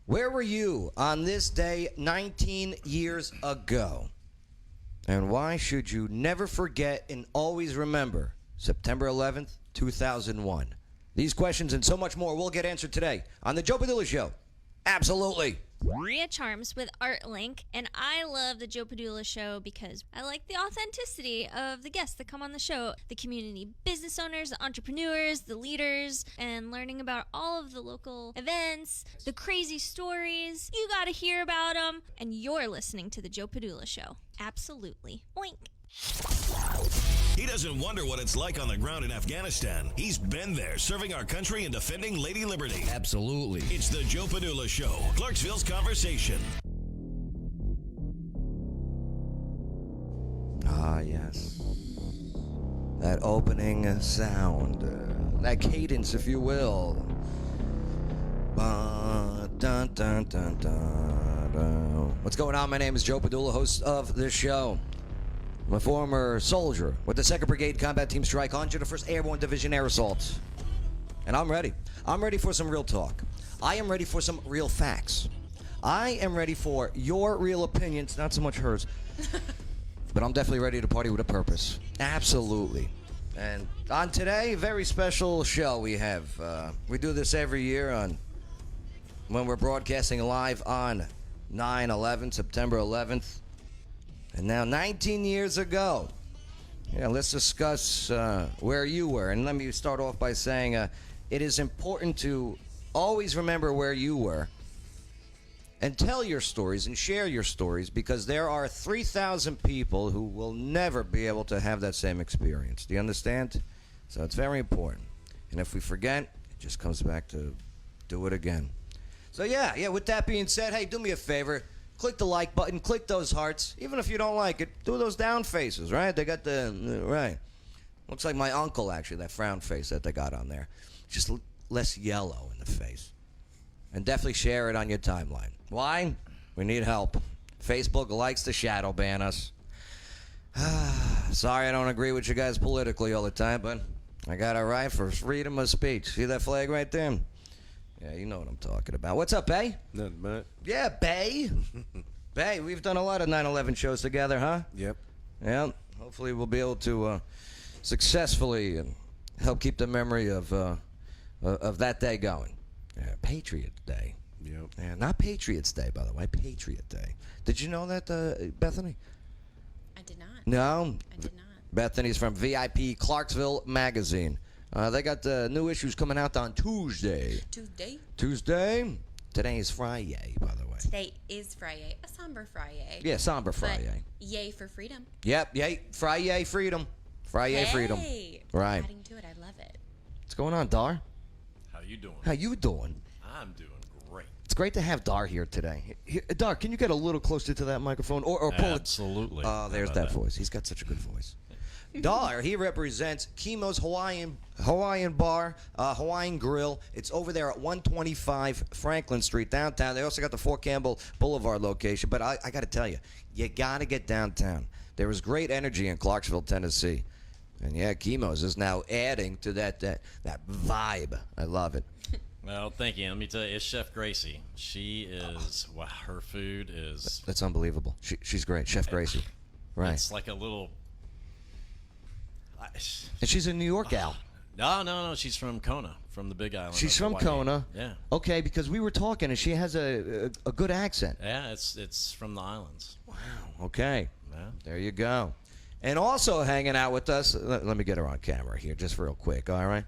Where were you on this day 19 years ago? And why should you never forget and always remember September 11th, 2001? These questions and so much more will get answered today on The Joe Padula Show. Absolutely. Maria Charms with ArtLink, and I love the Joe Padula Show because I like the authenticity of the guests that come on the show, the community business owners, the entrepreneurs, the leaders, and learning about all of the local events, the crazy stories. You got to hear about them, and you're listening to the Joe Padula Show. Absolutely. Oink. He doesn't wonder what it's like on the ground in Afghanistan. He's been there, serving our country and defending Lady Liberty. Absolutely. It's the Joe Padula Show, Clarksville's conversation. Ah, yes. That opening sound, that cadence, if you will. Dun, dun, dun, dun. What's going on? My name is Joe Padula, host of this show. I'm a former soldier with the 2nd Brigade Combat Team Strike 101st Airborne Division Air Assault. And I'm ready. I'm ready for some real talk. I am ready for some real facts. I am ready for your real opinions, not so much hers. But I'm definitely ready to party with a purpose. Absolutely. And on today, very special show we have. We do this every year when we're broadcasting live on 9/11, September 11th. And now 19 years ago, let's discuss where you were. And let me start off by saying it is important to always remember where you were and tell your stories and share your stories, because there are 3,000 people who will never be able to have that same experience. Do you understand? So it's very important. And if we forget, it just comes back to do it again. So yeah, with that being said, hey, do me a favor. Click the like button, click those hearts. Even if you don't like it, do those down faces, right? They got right. Looks like my uncle, actually, that frown face that they got on there. Just less yellow in the face. And definitely share it on your timeline. Why? We need help. Facebook likes to shadow ban us. Sorry I don't agree with you guys politically all the time, but I got a right for freedom of speech. See that flag right there? Yeah, you know what I'm talking about. What's up, Bay? Nothing much. Yeah, Bay. Bay, we've done a lot of 9/11 shows together, huh? Yep. Yeah. Hopefully we'll be able to successfully help keep the memory of that day going. Yeah, Patriot Day. Yep. Yeah, not Patriots Day, by the way. Patriot Day. Did you know that, Bethany? I did not. No? I did not. Bethany's from VIP Clarksville Magazine. They got the new issues coming out on Tuesday. Tuesday? Today is Friday, by the way. Today is Friday. A somber Friday. Yeah, somber Friday. But yay for freedom. Yep, yay. Friday freedom. Friday freedom. Right. Adding to it, I love it. What's going on, Dar? How you doing? How you doing? I'm doing great. It's great to have Dar here today. Dar, can you get a little closer to that microphone? Or pull it? Absolutely. Oh, there's that voice. He's got such a good voice. Dar, he represents Chemo's Hawaiian Bar, Hawaiian Grill. It's over there at 125 Franklin Street, downtown. They also got the Fort Campbell Boulevard location. But I got to tell you, you got to get downtown. There is great energy in Clarksville, Tennessee. And yeah, Chemo's is now adding to that vibe. I love it. Well, thank you. Let me tell you, it's Chef Gracie. She is, wow, her food is... That's unbelievable. She's great, Chef Gracie. Right. It's like a little... And she's a New York gal. No. She's from Kona, from the Big Island. She's from Kona. Yeah. Okay, because we were talking, and she has a good accent. Yeah, it's from the islands. Wow. Okay. Yeah. There you go. And also hanging out with us. Let me get her on camera here, just real quick. All right.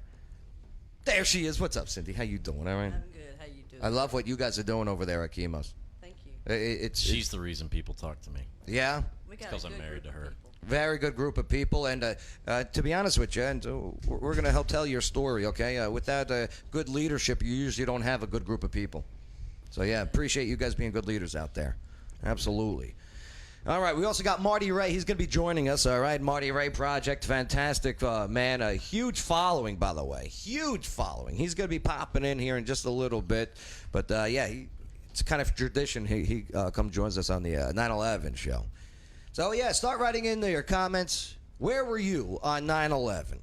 There she is. What's up, Cindy? How you doing? All right. I'm good. How you doing? I love what you guys are doing over there at Chemo's. Thank you. She's the reason people talk to me. Yeah. Because I'm married to her. Very good group of people, and to be honest with you, and we're going to help tell your story, okay? Without good leadership, you usually don't have a good group of people. So, yeah, appreciate you guys being good leaders out there. Absolutely. All right, we also got Marty Ray. He's going to be joining us, all right? Marty Ray Project, fantastic man. A huge following, by the way. Huge following. He's going to be popping in here in just a little bit. But, yeah, it's kind of tradition. He come joins us on the 9/11 show. So, yeah, start writing in your comments. Where were you on 9/11?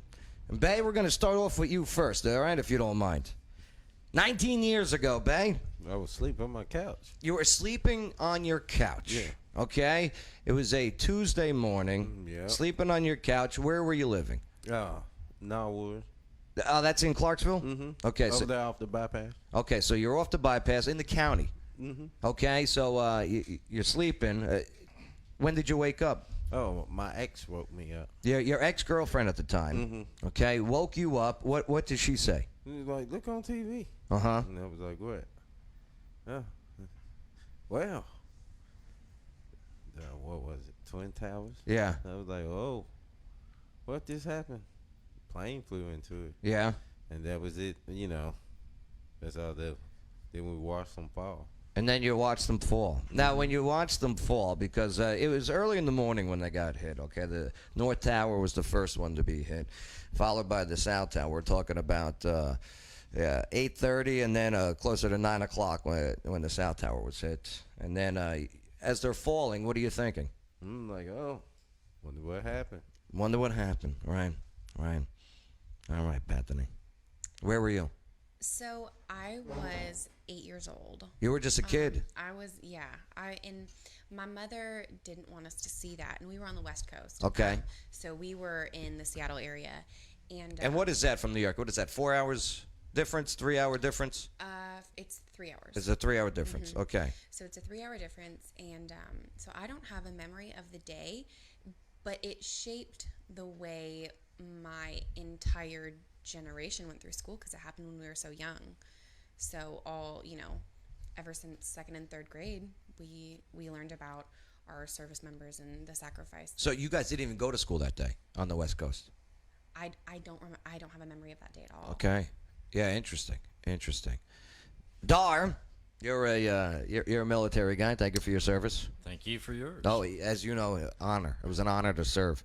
And, Bay, we're going to start off with you first, all right, if you don't mind. 19 years ago, Bay. I was asleep on my couch. You were sleeping on your couch. Yeah. Okay? It was a Tuesday morning. Yeah. Sleeping on your couch. Where were you living? Norwood. Oh, that's in Clarksville? Mm-hmm. Okay, Over so there off the bypass. okay, so you're off the bypass in the county. Mm-hmm. Okay, so you're sleeping. When did you wake up? Oh, my ex woke me up. Your ex-girlfriend at the time. Mm-hmm. Okay, woke you up. What did she say? He was like, look on TV. Uh-huh. And I was like, what? Oh. Well. What was it? Twin Towers? Yeah. I was like, oh. What just happened? Plane flew into it. Yeah. And that was it, That's all that. Then we watched them fall. And then you watched them fall. Now, when you watched them fall, because it was early in the morning when they got hit, okay? The North Tower was the first one to be hit, followed by the South Tower. We're talking about 8:30 and then closer to 9 o'clock when the South Tower was hit. And then as they're falling, what are you thinking? I'm like, oh, wonder what happened. Wonder what happened. Right. All right, Bethany. Where were you? So I was 8 years old. You were just a kid. I was, yeah. And my mother didn't want us to see that, and we were on the West Coast. Okay. So we were in the Seattle area, and What is that from New York? What is that? 4 hours difference? 3 hour difference? it's 3 hours. It's a 3 hour difference. Mm-hmm. Okay. So it's a 3 hour difference, and so I don't have a memory of the day, but it shaped the way my entire generation went through school because it happened when we were so young. So ever since second and third grade, we learned about our service members and the sacrifice. So you guys didn't even go to school that day on the West Coast? I don't have a memory of that day at all. Okay. Yeah, interesting. Dar, you're a military guy. Thank you for your service. Thank you for yours. Oh, as you know, honor. It was an honor to serve.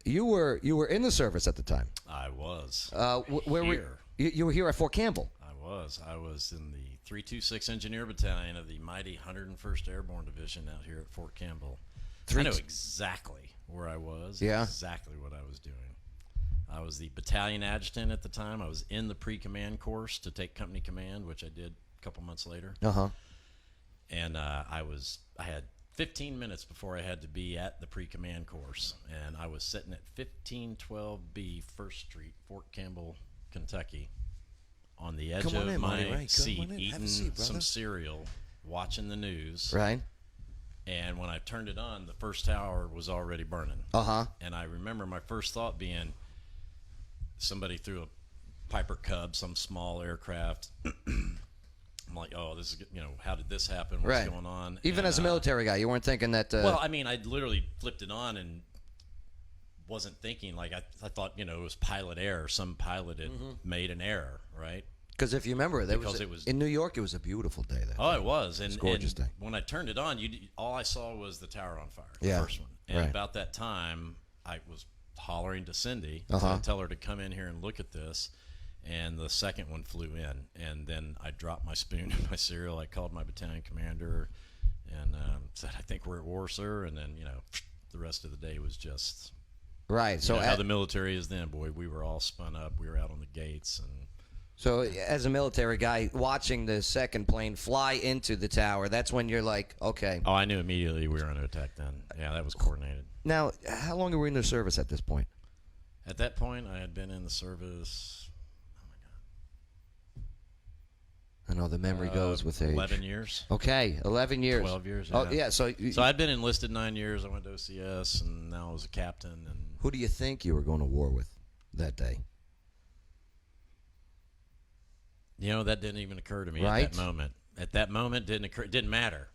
You were in the service at the time. I was. Where were you? Were here at Fort Campbell. I was in the 326 Engineer Battalion of the mighty 101st Airborne Division out here at Fort Campbell. I know exactly where I was. Yeah. Exactly what I was doing. I was the battalion adjutant at the time. I was in the pre-command course to take company command, which I did a couple months later. Uh-huh. And I had 15 minutes before I had to be at the pre-command course, and I was sitting at 1512B First Street, Fort Campbell, Kentucky, on the edge of my seat, eating some cereal, watching the news. Right. And when I turned it on, the first tower was already burning. Uh-huh. And I remember my first thought being, somebody threw a Piper Cub, some small aircraft. I'm like, oh, this is, how did this happen? What's going on? Even as a military guy, you weren't thinking that. Well, I mean, I literally flipped it on and wasn't thinking, like, I thought, it was pilot error. Some pilot had made an error, right? Because if you remember, it was in New York. It was a beautiful day. It was. And, it was a gorgeous day. When I turned it on, all I saw was the tower on fire, the Yeah. first one. And about that time, I was hollering to Cindy Uh-huh. to tell her to come in here and look at this. And the second one flew in, and then I dropped my spoon in my cereal. I called my battalion commander and said, "I think we're at war, sir." And then, the rest of the day was just right. So how the military is then, boy. We were all spun up. We were out on the gates, and so as a military guy, watching the second plane fly into the tower, that's when you're like, okay. oh, I knew immediately we were under attack. Then, yeah, that was coordinated. Now, how long were you in the service at this point? At that point, I had been in the service. I know the memory goes with age. 11 years. Okay, 11 years. 12 years. Oh, yeah. So I'd been enlisted 9 years. I went to OCS, and now I was a captain. And who do you think you were going to war with that day? That didn't even occur to me Right. at that moment. At that moment, didn't occur. It didn't matter.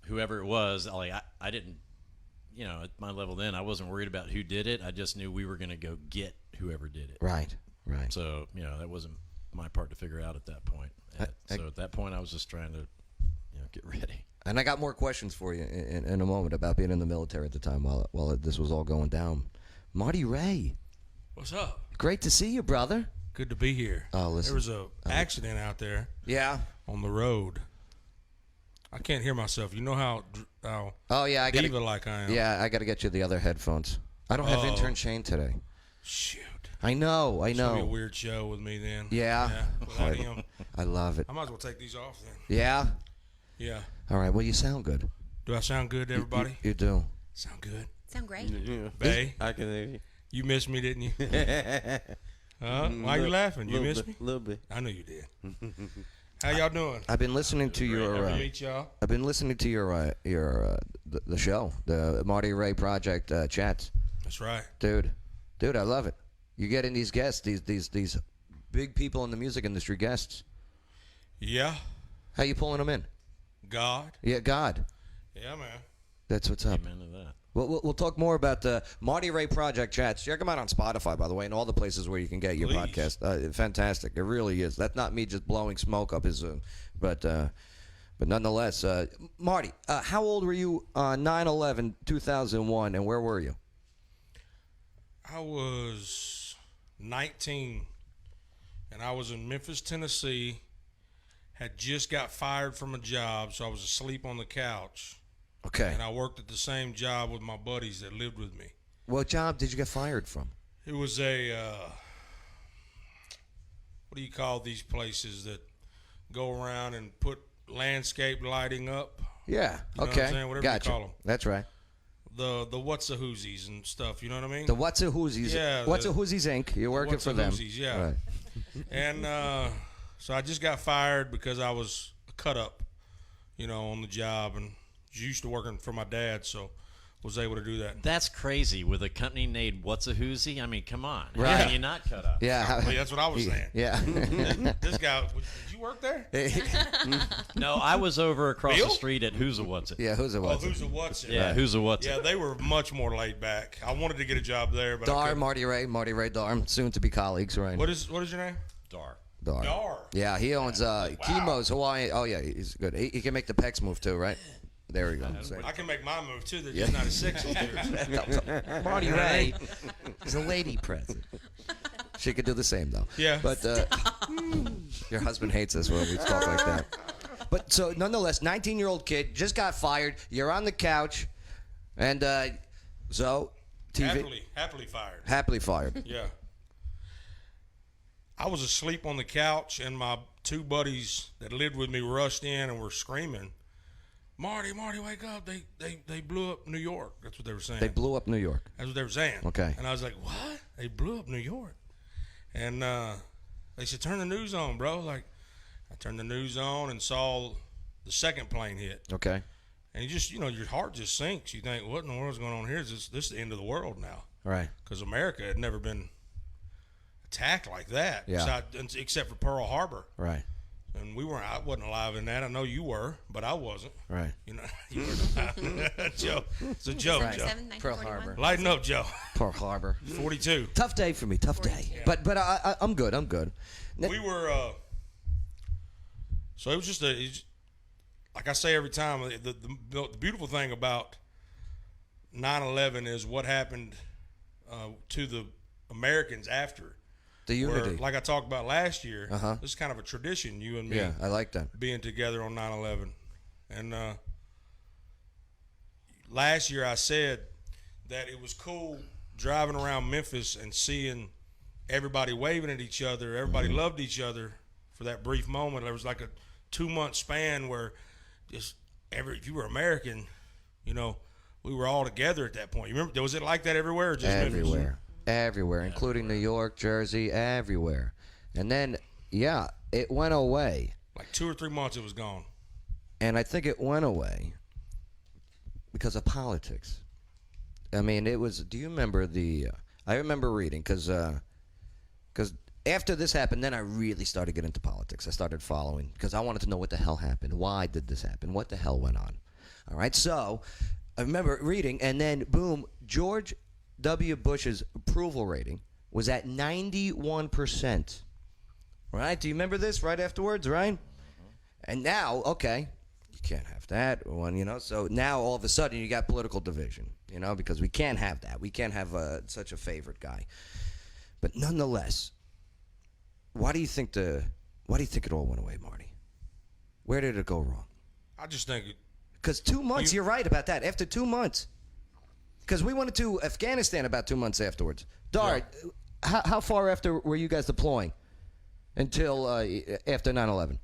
Whoever it was, like I didn't. At my level then, I wasn't worried about who did it. I just knew we were going to go get whoever did it. Right. So that wasn't my part to figure out at that point. So at that point, I was just trying to, get ready. And I got more questions for you in a moment about being in the military at the time while this was all going down. Marty Ray. What's up? Great to see you, brother. Good to be here. Oh, listen. There was a accident out there. Yeah. On the road. I can't hear myself. You know how oh yeah, I gotta, diva-like I am. Yeah, I got to get you the other headphones. I don't have intern Shane today. Shoot. I know. It's gonna be a weird show with me then. Yeah. Without him. I love it. I might as well take these off then. Yeah? Yeah. All right, well, you sound good. Do I sound good to everybody? You do. Sound good. Sound great. Yeah. Bae, I can hear you. you missed me, didn't you? Why are you laughing? You missed me? A little bit. I know you did. How y'all doing? I've been listening to your... Never meet y'all. I've been listening to your the show, the Marty Ray Project chats. That's right. Dude, I love it. You getting these guests, these big people in the music industry guests. Yeah. How you pulling them in? God. Yeah, God. Yeah, man. That's what's up. Amen to that. We'll talk more about the Marty Ray Project chats. Check them out on Spotify, by the way, and all the places where you can get your Please. podcast. Fantastic. It really is. That's not me just blowing smoke up his, but nonetheless, Marty, how old were you on 9/11/2001, and where were you? I was 19, and I was in Memphis, Tennessee. Had just got fired from a job, so I was asleep on the couch. Okay. And I worked at the same job with my buddies that lived with me. What job did you get fired from? It was a, what do you call these places that go around and put landscape lighting up? Yeah. You know what Okay. I'm saying? Whatever Gotcha. you call them. That's right. The what's a whoosies and stuff, you know what I mean? The What's a Whoosies. Yeah, What's the- a Whoosies Inc. You're working What's for a them. Whoosies, yeah. Right. And so I just got fired because I was a cut up, on the job, and was used to working for my dad, so was able to do that. That's crazy with a company named What's a Whoosie? I mean, come on. How Right. can you not cut up? Yeah. Well, that's what I was saying. Yeah. This guy, did you work there? No, I was over across Bill? the street at Who's a What's It? Yeah. Who's it? Oh, What's who's it? a what's it? Yeah, Who's a What's Yeah, It? they were much more laid back. I wanted to get a job there, but I Dar, couldn't. Marty Ray Darm, soon to be colleagues, right? What is your name? Dar. Dar. Dar. Yeah, he owns Chemo's Hawaii. Oh yeah, he's good. He can make the pecs move too, right? There we go. I can make my move too. They're just not as sexy as yours. Marty Ray is a lady president. She could do the same though. Yeah. But your husband hates us when we talk like that. But so nonetheless, 19-year-old kid just got fired. You're on the couch, and so TV Happily fired. happily fired. Yeah. I was asleep on the couch, and my two buddies that lived with me rushed in and were screaming, Marty, wake up. They blew up New York. That's what they were saying. They blew up New York. That's what they were saying. Okay. And I was like, what? They blew up New York. And they said, turn the news on, bro. Like, I turned the news on and saw the second plane hit. Okay. And you just, your heart just sinks. You think, what in the world's going on here? Is this the end of the world now? Right. Because America had never been attacked like that, Yeah. except for Pearl Harbor. Right. And I wasn't alive in that. I know you were, but I wasn't. Right. You were Joe. It's a joke, Right. Joe. 7, Pearl 1941. Harbor. Lighten up, Joe. Pearl Harbor. 42. Tough day for me. Tough day. But I'm good. I'm good. We were, so it was just like I say every time, the beautiful thing about 9/11 is what happened to the Americans after. The Where, unity. like I talked about last year, Uh-huh. this is kind of a tradition, you and me Yeah, I like that. being together on 9/11. And last year I said that it was cool driving around Memphis and seeing everybody waving at each other. Everybody loved each other for that brief moment. There was like a 2-month span where just if you were American, we were all together at that point. You remember, was it like that everywhere or just Memphis? Everywhere, including New York, Jersey, everywhere. And then, yeah, it went away. Like 2 or 3 months it was gone. And I think it went away because of politics. I mean, it was, do you remember I remember reading, because after this happened, then I really started getting into politics. I started following because I wanted to know what the hell happened. Why did this happen? What the hell went on? All right, so I remember reading, and then, boom, George W. Bush's approval rating was at 91%. Right? Do you remember this right afterwards, right? And now, okay, you can't have that one, So now all of a sudden you got political division, because we can't have that. We can't have such a favorite guy. But nonetheless, why do you think it all went away, Marty? Where did it go wrong? I just think Because 2 months, you're right about that. After 2 months. Because we went to Afghanistan about 2 months afterwards. Dar, how far after were you guys deploying? until after 9/11?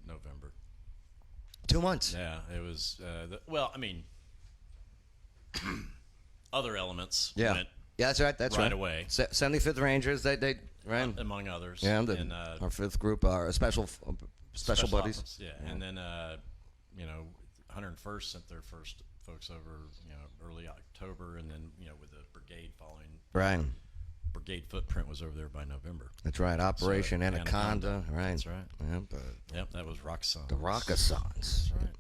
November. 2 months. Yeah, it was. Well, I mean, other elements Yeah. went Yeah, that's right. That's right right. away. 75th Rangers. They ran. among others. Yeah, and, our fifth group, our special buddies. ops, yeah. And then 101st sent their first folks over, early October, and then with the brigade following. Right. Brigade footprint was over there by November. That's right. Operation Anaconda. Right. That's right. Yep. Yep, that was Roxxon. The Rockasons. That's right.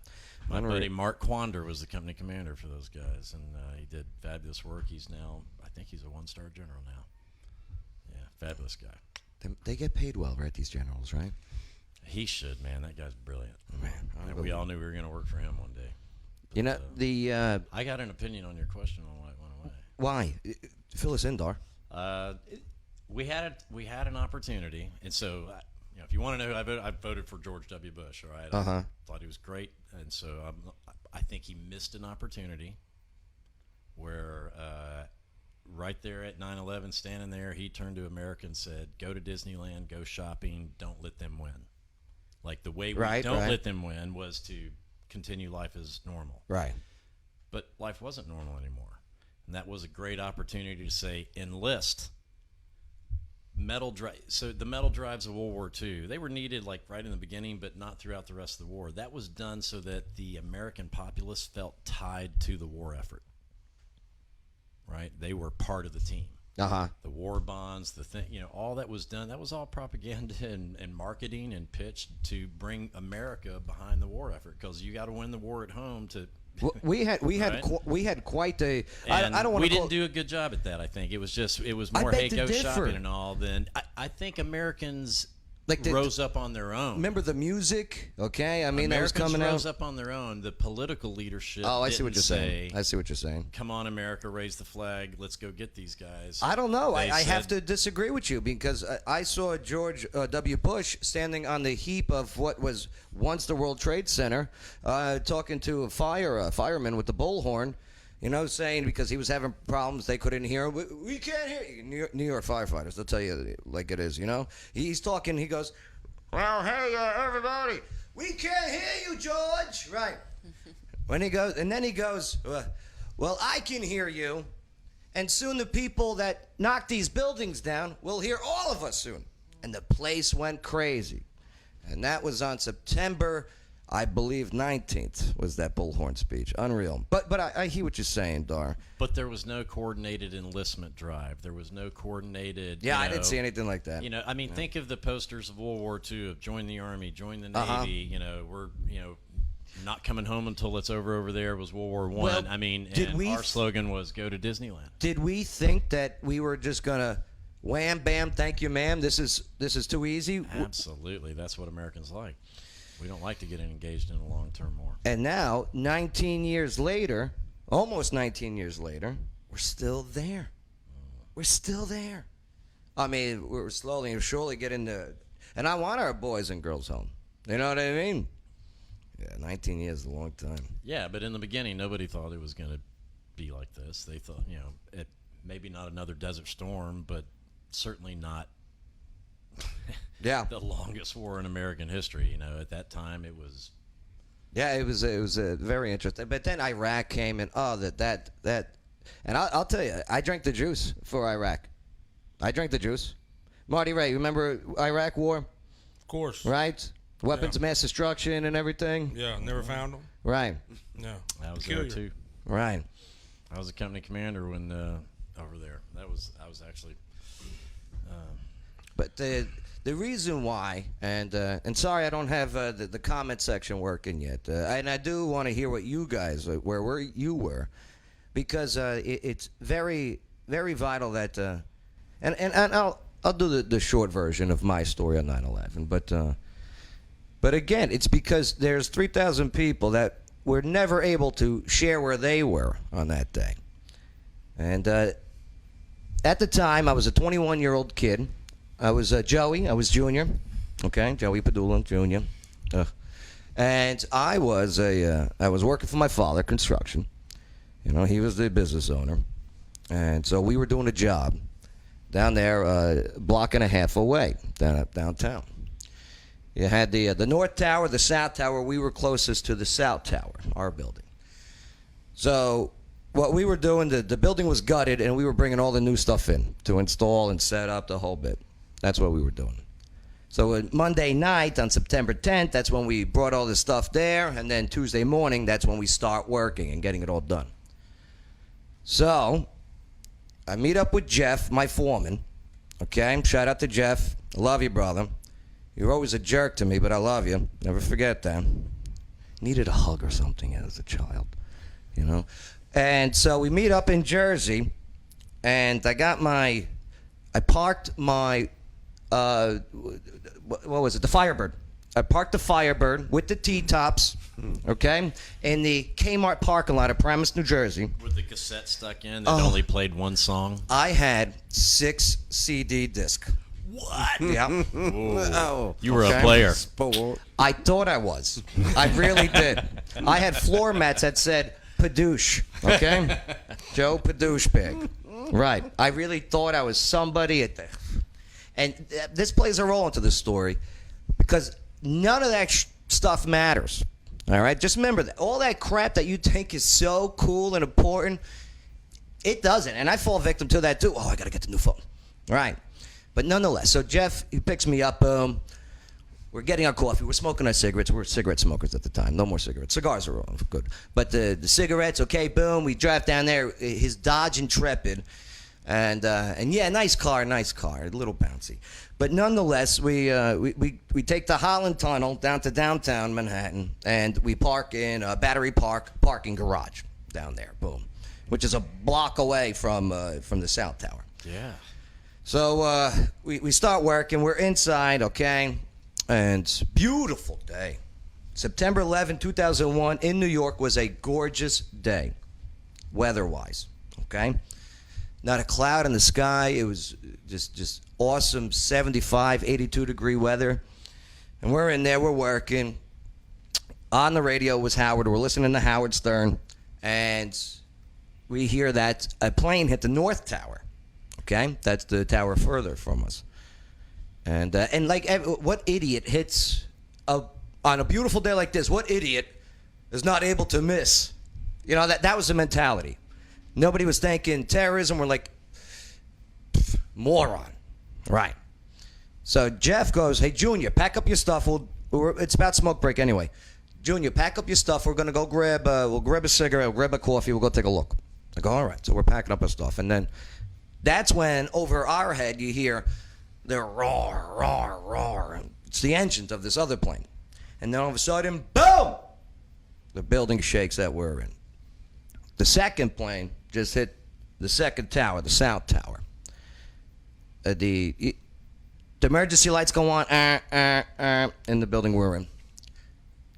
My Unreal. buddy Mark Quander was the company commander for those guys, and he did fabulous work. He's now, I think he's a 1-star general now. Yeah, fabulous guy. They get paid well, right? These generals, right? He should, man. That guy's brilliant. Man, And we all knew we were going to work for him one day. You know the I got an opinion on your question on why it went away. why? Fill us in, Dar. We had an opportunity, and so if you want to know, I voted for George W. Bush. All right, I thought he was great, and so I think he missed an opportunity where right there at 9/11, standing there, he turned to America and said, "Go to Disneyland, go shopping, don't let them win." Like the way we don't let them win was to continue life as normal. Right. But life wasn't normal anymore. And that was a great opportunity to say, enlist metal drive. So the metal drives of World War II, they were needed like right in the beginning, but not throughout the rest of the war. That was done so that the American populace felt tied to the war effort. Right? They were part of the team. The war bonds, the thing, all that was done. That was all propaganda and marketing and pitched to bring America behind the war effort, because you got to win the war at home to. We had quite a. I don't want to. We didn't do a good job at that. I think it was more hey, go shopping and all. Than I think Americans rose up on their own. Remember the music? Okay, I mean Americans that was coming rose out. up on their own. The political leadership. Oh, I see what didn't you're saying. say, I see what you're saying. Come on, America, raise the flag. Let's go get these guys. I don't know. I have said- to disagree with you, because I saw George W. Bush standing on the heap of what was once the World Trade Center, talking to a fireman with the bullhorn, saying because he was having problems, they couldn't hear him. We can't hear you. New York firefighters, they'll tell you like it is, He's talking, he goes, well, hey, everybody, we can't hear you, George. Right. Then he goes, well, I can hear you. And soon the people that knock these buildings down will hear all of us soon. And the place went crazy. And that was on September, I believe, 19th was that bullhorn speech. Unreal. But I hear what you're saying, Dar. But there was no coordinated enlistment drive. There was no coordinated. Yeah, I didn't see anything like that. Think of the posters of World War II of join the Army, join the Navy. We're not coming home until it's over there was World War I. Well, our slogan was go to Disneyland. Did we think that we were just gonna wham bam, thank you, ma'am? This is too easy. Absolutely, that's what Americans like. We don't like to get engaged in a long-term war. And now, 19 years later, almost 19 years later, we're still there. We're still there. I mean, we're slowly and surely getting the. And I want our boys and girls home. You know what I mean? Yeah, 19 years is a long time. Yeah, but in the beginning, nobody thought it was going to be like this. They thought, it maybe not another Desert Storm, but certainly not the longest war in American history. At that time, it was. Yeah, it was very interesting. But then Iraq came, and that, and I'll tell you, I drank the juice for Iraq. I drank the juice. Marty Ray, remember Iraq War? Of course. Right? Weapons of mass destruction and everything. Yeah, never found them. Right. Yeah. I was there too. Right. I was a company commander when over there. I was actually. But the reason why, and sorry I don't have the comment section working yet, and I do want to hear what you guys where you were, because it's very very vital that, and I'll do the short version of my story on 9/11, but again, it's because there's 3,000 people that were never able to share where they were on that day. And at the time, I was a 21-year-old kid. I was Joey. I was Junior. Okay, Joey Padula, Junior. And I was working for my father, construction. He was the business owner. And so we were doing a job. down there, a block and a half away, downtown. You had the North Tower, the South Tower. We were closest to the South Tower, our building. So what we were doing, the building was gutted, and we were bringing all the new stuff in to install and set up the whole bit. That's what we were doing. So Monday night on September 10th, that's when we brought all this stuff there, and then Tuesday morning, that's when we start working and getting it all done. So I meet up with Jeff, my foreman. Okay, shout out to Jeff. I love you, brother. You're always a jerk to me, but I love you. Never forget that. Needed a hug or something as a child, you know. And so we meet up in Jersey, and I parked my, what was it, the Firebird. I parked the Firebird with the T-tops, okay, in the Kmart parking lot of Paramus, New Jersey. With the cassette stuck in that only played one song. I had 6 CD discs. What? Yeah. Oh, You were a player. I thought I was. I really did. I had floor mats that said Padoosh, okay? Joe Padoosh Pig. Right. I really thought I was somebody at the... And this plays a role into this story because none of that stuff matters. All right? Just remember that. All that crap that you think is so cool and important, it doesn't. And I fall victim to that too. Oh, I got to get the new phone. Right. But nonetheless, so Jeff, he picks me up. We're getting our coffee. We're smoking our cigarettes. We're cigarette smokers at the time. No more cigarettes. Cigars are all good. But the cigarettes, okay, boom. We drive down there. His Dodge Intrepid. And yeah, nice car, a little bouncy. But nonetheless, we take the Holland Tunnel down to downtown Manhattan, and we park in a Battery Park parking garage down there, boom, which is a block away from the South Tower. Yeah. So we start working. We're inside, okay, and beautiful day. September 11, 2001 in New York was a gorgeous day, weather-wise, okay? Not a cloud in the sky. It was just awesome 75, 82 degree weather. And we're in there, we're working. On the radio was Howard. We're listening to Howard Stern. And we hear that a plane hit the North Tower. Okay? That's the tower further from us. And like, what idiot hits on a beautiful day like this? What idiot is not able to miss? You know, that was the mentality. Nobody was thinking terrorism. We're like, moron. Right. So Jeff goes, hey, Junior, pack up your stuff. It's about smoke break anyway. Junior, pack up your stuff. We're going to go we'll grab a cigarette, we'll grab a coffee, we'll go take a look. I go, all right. So we're packing up our stuff. And then that's when over our head you hear the roar, roar, roar. It's the engines of this other plane. And then all of a sudden, boom! The building shakes that we're in. The second plane just hit the second tower, the South Tower. The emergency lights go on in the building we're in.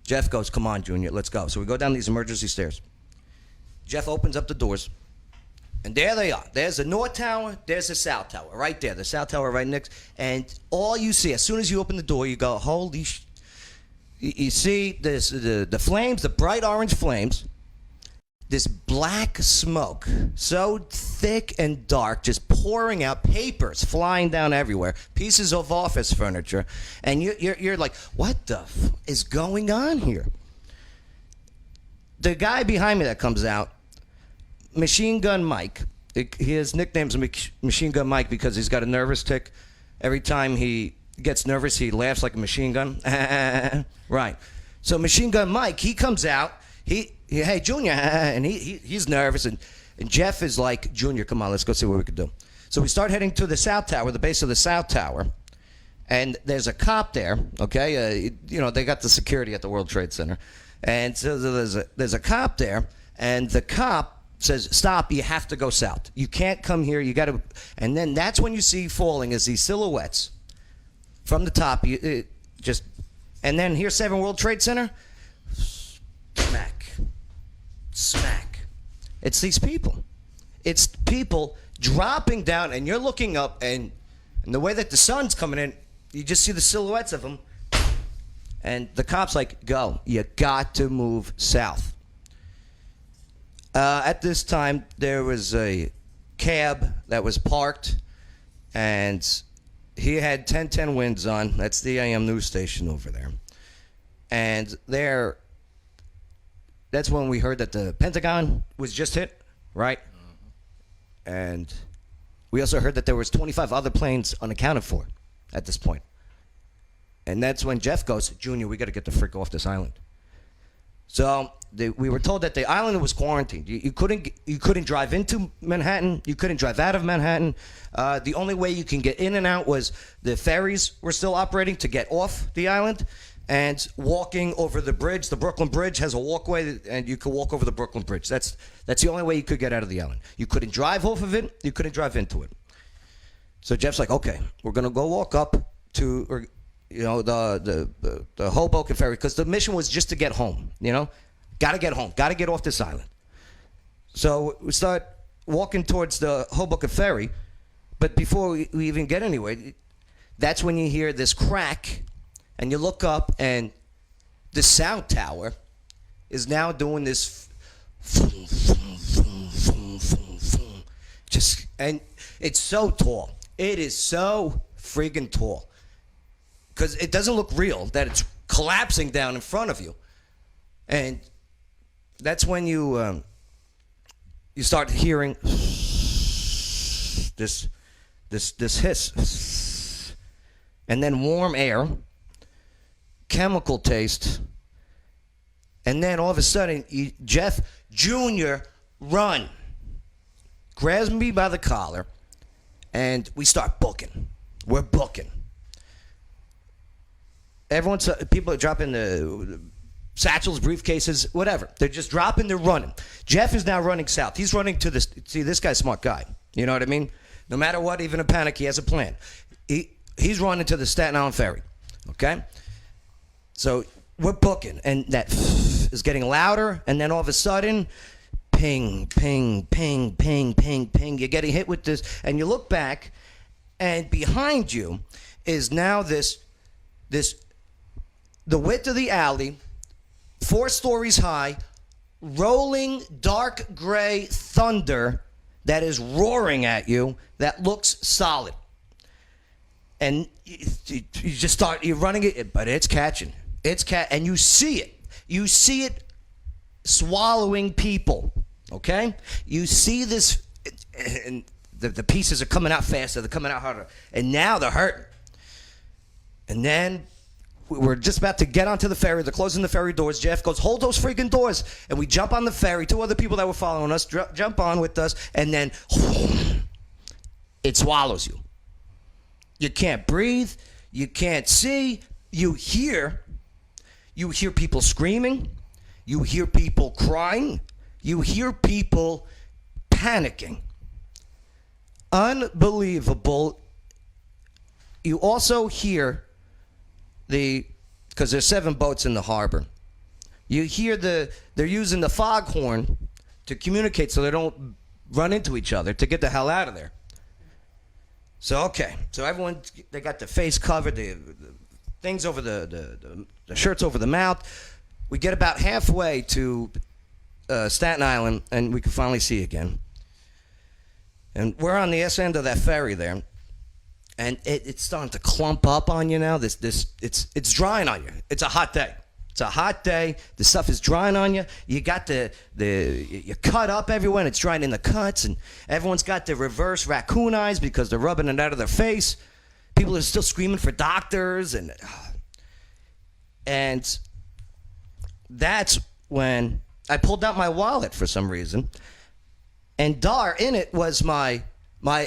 Jeff goes, come on, Junior, let's go. So we go down these emergency stairs. Jeff opens up the doors, and there they are. There's the North Tower, there's the South Tower, right there. The South Tower right next. And all you see, as soon as you open the door, you go, holy sh... You see this, the flames, the bright orange flames, this black smoke, so thick and dark, just pouring out, papers flying down everywhere, pieces of office furniture, and you're like, what the is going on here? The guy behind me that comes out, Machine Gun Mike, his nickname's Machine Gun Mike because he's got a nervous tick. Every time he gets nervous, he laughs like a machine gun. Right. So Machine Gun Mike, he comes out, hey, Junior, and he's nervous, and Jeff is like, Junior, come on, let's go see what we can do. So we start heading to the South Tower, the base of the South Tower, and there's a cop there, okay? They got the security at the World Trade Center, and so there's a cop there, and the cop says, stop, you have to go south. You can't come here, you got to, and then that's when you see falling is these silhouettes from the top, and then here's 7 World Trade Center, smack. It's these people. It's people dropping down, and you're looking up, and the way that the sun's coming in, you just see the silhouettes of them. And the cop's like, go. You got to move south. At this time, there was a cab that was parked and he had 1010 winds on. That's the AM news station over there. And that's when we heard that the Pentagon was just hit, right? And we also heard that there was 25 other planes unaccounted for at this point. And that's when Jeff goes, Junior, we got to get the frick off this island. So we were told that the island was quarantined. You couldn't drive into Manhattan. You couldn't drive out of Manhattan. The only way you can get in and out was the ferries were still operating to get off the island, and walking over the bridge. The Brooklyn Bridge has a walkway, and you could walk over the Brooklyn Bridge. That's the only way you could get out of the island. You couldn't drive off of it. You couldn't drive into it. So Jeff's like, okay, we're gonna go walk up to, the Hoboken ferry, because the mission was just to get home. Got to get home. Got to get off this island. So we start walking towards the Hoboken ferry, but before we even get anywhere, that's when you hear this crack, and you look up, and the sound tower is now doing this and it's so tall. It is so friggin' tall. Because it doesn't look real that it's collapsing down in front of you. And that's when you start hearing this hiss. And then warm air, chemical taste, and then all of a sudden, Jeff Jr. run, grabs me by the collar, and we start booking. We're booking. People are dropping the satchels, briefcases, whatever. They're just dropping, they're running. Jeff is now running south. He's running to this. See, this guy's a smart guy. You know what I mean? No matter what, even in panic, he has a plan. He's running to the Staten Island ferry. Okay? So we're booking, and that is getting louder, and then all of a sudden, ping, ping, ping, ping, ping, ping. You're getting hit with this, and you look back, and behind you is now the width of the alley, 4 stories high, rolling dark gray thunder that is roaring at you that looks solid. And you just start, you're running it, but it's catching. And you see it. You see it swallowing people, okay? You see this, and the pieces are coming out faster, they're coming out harder, and now they're hurting. And then we're just about to get onto the ferry. They're closing the ferry doors. Jeff goes, hold those freaking doors. And we jump on the ferry. 2 other people that were following us jump on with us, and then it swallows you. You can't breathe. You can't see. You hear people screaming. You hear people crying. You hear people panicking. Unbelievable. You also hear because there's 7 boats in the harbor. You hear they're using the foghorn to communicate so they don't run into each other, to get the hell out of there. So, okay. So everyone, they got the face covered, the things over the shirts over the mouth. We get about halfway to Staten Island, and we can finally see again. And we're on the end of that ferry there. And it's starting to clump up on you now. It's drying on you. It's a hot day. It's a hot day. The stuff is drying on you. You got you cut up everywhere, and it's drying in the cuts. And everyone's got the reverse raccoon eyes because they're rubbing it out of their face. People are still screaming for doctors, and that's when I pulled out my wallet for some reason, and in it was my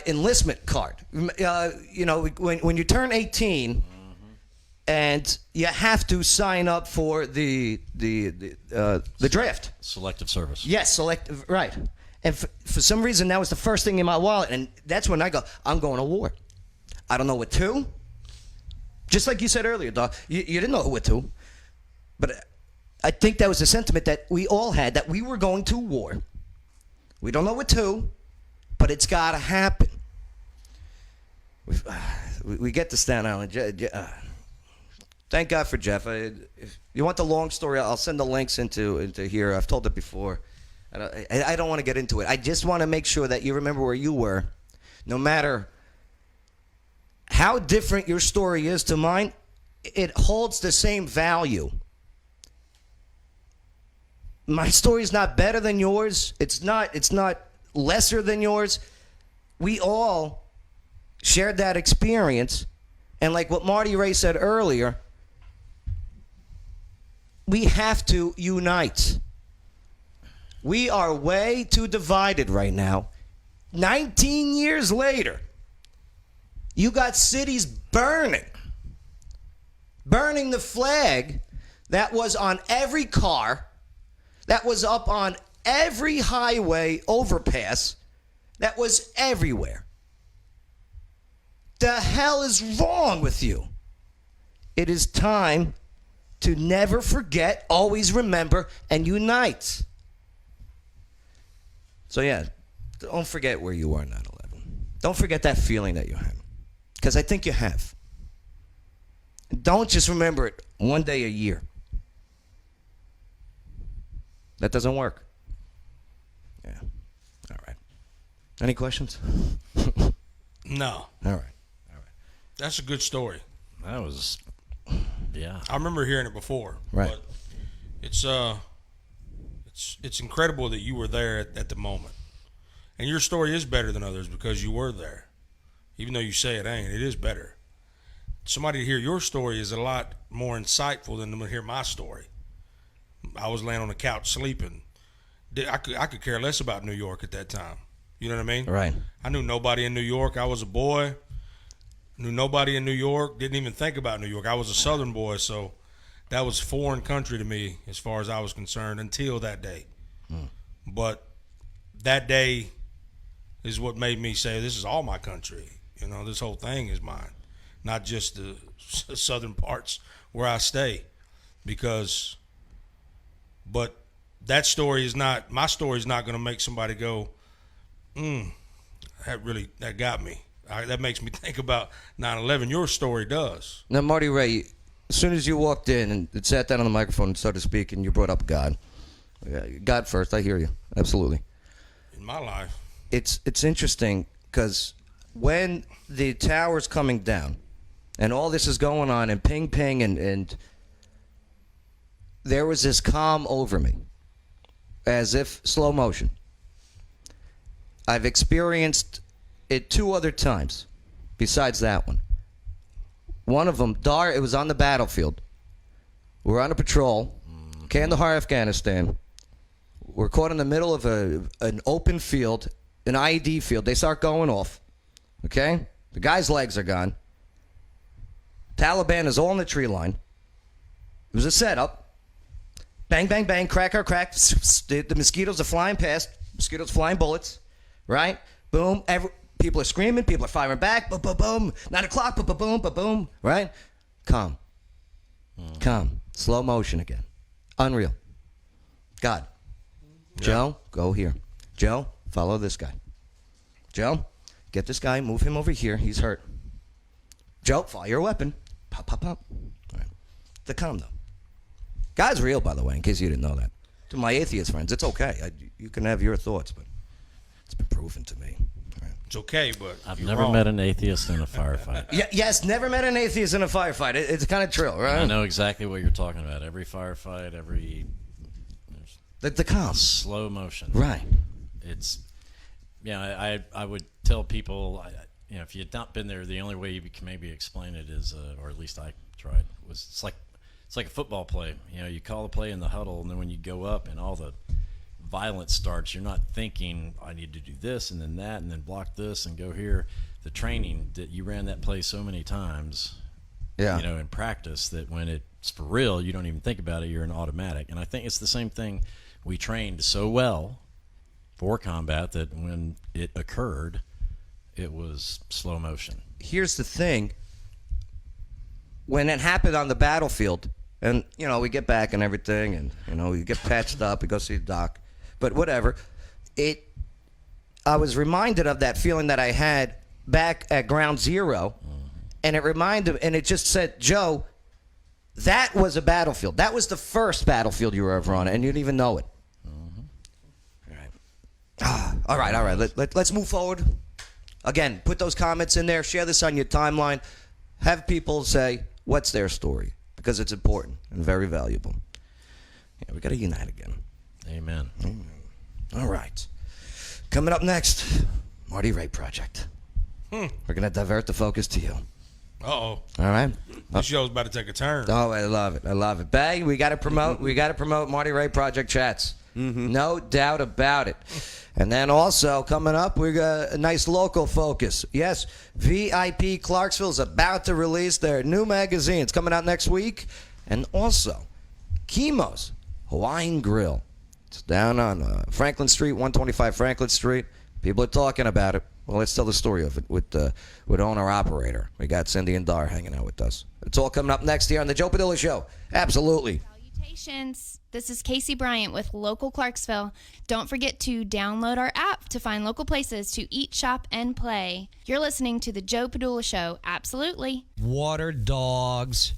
enlistment card. When you turn 18, and you have to sign up for the draft. Selective service. Yes, right. And for some reason, that was the first thing in my wallet, and that's when I go, I'm going to war. I don't know what to. Just like you said earlier, Doc, you didn't know what to. But I think that was the sentiment that we all had, that we were going to war. We don't know what to, but it's got to happen. We get to Staten Island. Thank God for Jeff. If you want the long story, I'll send the links into here. I've told it before. I don't want to get into it. I just want to make sure that you remember where you were, no matter how different your story is to mine, it holds the same value. My story is not better than yours. It's not lesser than yours. We all shared that experience. And like what Marty Ray said earlier, we have to unite. We are way too divided right now. 19 years later, you got cities burning the flag that was on every car, that was up on every highway overpass, that was everywhere. The hell is wrong with you? It is time to never forget, always remember, and unite. So yeah, don't forget where you were on 9/11. Don't forget that feeling that you had, because I think you have. Don't just remember it one day a year. That doesn't work. Yeah. All right. Any questions? No. All right. That's a good story. That was, yeah. I remember hearing it before. Right. But it's incredible that you were there at the moment. And your story is better than others because you were there. Even though you say it ain't, it is better. Somebody to hear your story is a lot more insightful than to hear my story. I was laying on the couch sleeping. I could care less about New York at that time. You know what I mean? Right. I knew nobody in New York. I was a boy. Knew nobody in New York. Didn't even think about New York. I was a Southern boy, so that was foreign country to me as far as I was concerned until that day. But that day is what made me say, this is all my country. You know, this whole thing is mine, not just the southern parts where I stay. But that story is not, my story is not going to make somebody go, that got me. That makes me think about 9/11. Your story does. Now, Marty Ray, as soon as you walked in and sat down on the microphone and started speaking, you brought up God. God first, I hear you. Absolutely. In my life. It's interesting because when the tower's coming down and all this is going on and ping, ping, and there was this calm over me as if slow motion. I've experienced it 2 other times besides that one. One of them, it was on the battlefield. We're on a patrol, Kandahar, Afghanistan. We're caught in the middle of an open field, an IED field. They start going off, okay? The guy's legs are gone. Taliban is all in the tree line. It was a setup. Bang, bang, bang, crack. The mosquitoes are flying past. Mosquitoes flying bullets, right? Boom. People are screaming. People are firing back. Boom, boom, boom. 9 o'clock. Boom, boom, boom, boom, boom. Right? Calm. Calm. Slow motion again. Unreal. God. Yeah. Joe, go here. Joe, follow this guy. Joe, get this guy. Move him over here. He's hurt. Joe, fire your weapon. Pop, pop, pop. All right. The calm, though. God's real, by the way, in case you didn't know that. To my atheist friends, it's okay. You can have your thoughts, but it's been proven to me. It's okay, but I've never met an atheist in a firefight. Yes, never met an atheist in a firefight. It's kind of true, right? I know exactly what you're talking about. Every firefight, The calm. Slow motion. Right. It's, I would tell people, if you've not been there, the only way you can maybe explain it is, or at least I tried, was it's like a football play. You call a play in the huddle, and then when you go up and all the violence starts, you're not thinking, I need to do this and then that and then block this and go here. The training that you ran that play so many times, in practice, that when it's for real, you don't even think about it. You're an automatic. And I think it's the same thing. We trained so well for combat that when it occurred, it was slow motion. Here's the thing. When it happened on the battlefield, and, we get back and everything, and, we get patched up, we go see the doc, but whatever. I was reminded of that feeling that I had back at Ground Zero, and it just said, Joe, that was a battlefield. That was the first battlefield you were ever on, and you didn't even know it. All right. All right. Let's move forward. Again, put those comments in there. Share this on your timeline. Have people say what's their story, because it's important and very valuable. Yeah, we got to unite again. Amen. All right. Coming up next, Marty Ray Project. We're going to divert the focus to you. Uh-oh. All right. This show's about to take a turn. Oh, I love it. I love it. Bay, we got to promote. We got to promote Marty Ray Project chats. No doubt about it. And then also coming up, we got a nice local focus. Yes, VIP Clarksville's about to release their new magazine. It's coming out next week. And also, Chemo's Hawaiian Grill. It's down on Franklin Street, 125 Franklin Street. People are talking about it. Well, let's tell the story of it with owner-operator. We got Cindy and Dar hanging out with us. It's all coming up next here on the Joe Padula Show. Absolutely. Salutations. This is Casey Bryant with Local Clarksville. Don't forget to download our app to find local places to eat, shop, and play. You're listening to the Joe Padula Show. Absolutely. Water dogs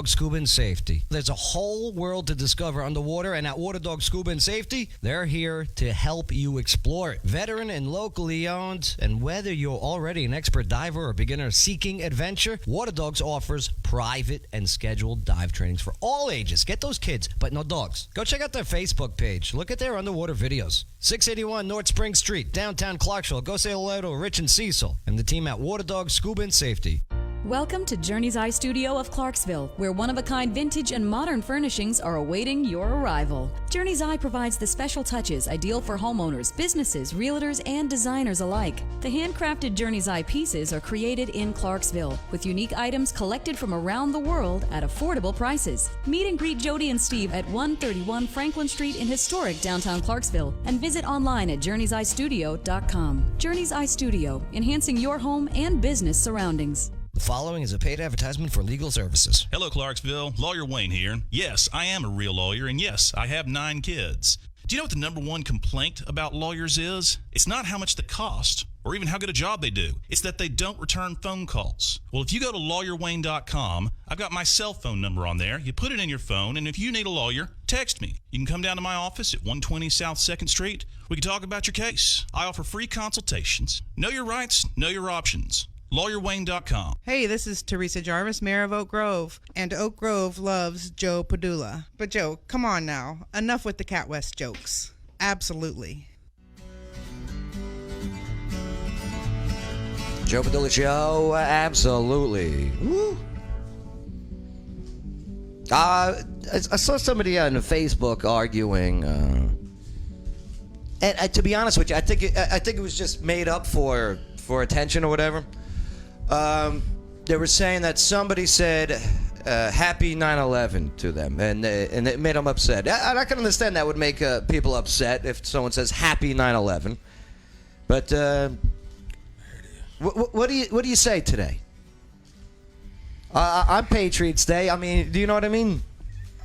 scuba and safety. There's a whole world to discover underwater, and at Water Dog Scuba and Safety, they're here to help you explore it. Veteran and locally owned, and whether you're already an expert diver or beginner seeking adventure, Water Dogs offers private and scheduled dive trainings for all ages. Get those kids, but no dogs. Go check out their Facebook page. Look at their underwater videos. 681 North Spring Street, downtown Clarksville. Go say hello to Rich and Cecil and the team at Water Dog Scuba and Safety. Welcome to Journey's Eye Studio of Clarksville, where one-of-a-kind vintage and modern furnishings are awaiting your arrival. Journey's Eye provides the special touches ideal for homeowners, businesses, realtors, and designers alike. The handcrafted Journey's Eye pieces are created in Clarksville, with unique items collected from around the world at affordable prices. Meet and greet Jody and Steve at 131 Franklin Street in historic downtown Clarksville, and visit online at journeyseyestudio.com. Journey's Eye Studio, enhancing your home and business surroundings. The following is a paid advertisement for legal services. Hello, Clarksville. Lawyer Wayne here. Yes, I am a real lawyer, and yes, I have 9 kids. Do you know what the number one complaint about lawyers is? It's not how much they cost or even how good a job they do. It's that they don't return phone calls. Well, if you go to lawyerwayne.com, I've got my cell phone number on there. You put it in your phone, and if you need a lawyer, text me. You can come down to my office at 120 South 2nd Street. We can talk about your case. I offer free consultations. Know your rights, know your options. LawyerWayne.com. Hey, this is Teresa Jarvis, Mayor of Oak Grove, and Oak Grove loves Joe Padula. But Joe, come on now. Enough with the Cat West jokes. Absolutely. Joe Padula Show, absolutely. Woo. I saw somebody on Facebook arguing, and to be honest with you, I think it was just made up for attention or whatever. They were saying that somebody said happy 9/11 to them, and it made them upset. I can understand that would make people upset if someone says happy 9/11. But what do you say today? On Patriots Day, I mean, do you know what I mean?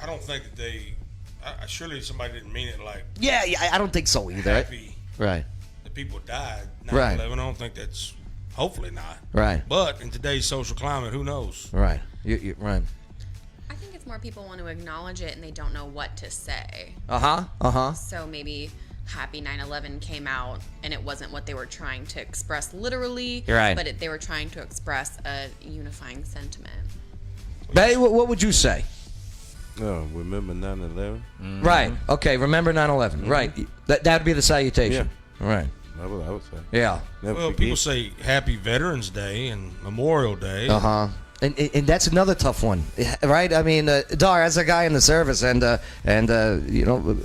I don't think that surely somebody didn't mean it like. Yeah, I don't think so either. Happy. Right. The people died 9/11. Right. I don't think that's. Hopefully not. Right. But in today's social climate, who knows? Right. You right. I think it's more people want to acknowledge it and they don't know what to say. So maybe Happy 9/11 came out and it wasn't what they were trying to express literally. You're right. But they were trying to express a unifying sentiment. Bay, what would you say? Oh, remember 9/11? Right. Okay. Remember 9/11. Right. That would be the salutation. Yeah. Right. I would say. Yeah. Well, people say Happy Veterans Day and Memorial Day. And that's another tough one, right? I mean, Dar, as a guy in the service and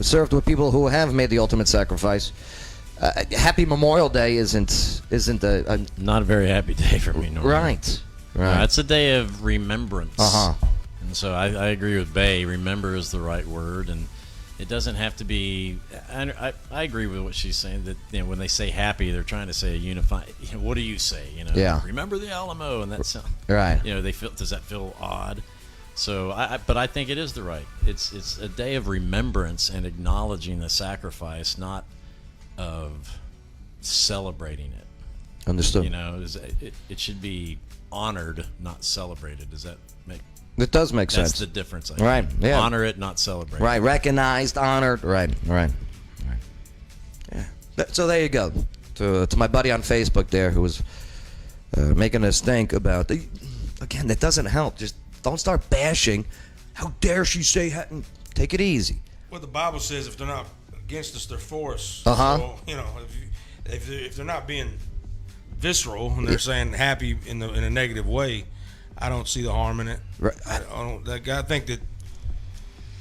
served with people who have made the ultimate sacrifice. Happy Memorial Day isn't a not a very happy day for me. Normally. Right. It's a day of remembrance. And so I agree with Bay. Remember is the right word, and it doesn't have to be. I agree with what she's saying, that when they say happy, they're trying to say a unified. What do you say? Yeah. Remember the Alamo, and that's right. They feel. Does that feel odd? So but I think it is the right. It's a day of remembrance and acknowledging the sacrifice, not of celebrating it. Understood. It should be honored, not celebrated. Does that make? It does make sense. That's the difference. Right. Yeah. Honor it, not celebrate. Right. Recognized, honored. Right. Yeah. So there you go. to my buddy on Facebook there who was making us think about. Again, that doesn't help. Just don't start bashing. How dare she say? Take it easy. Well, the Bible says if they're not against us, they're for us. Uh-huh. So, if they're not being visceral and they're saying happy in a negative way, I don't see the harm in it. Right. I think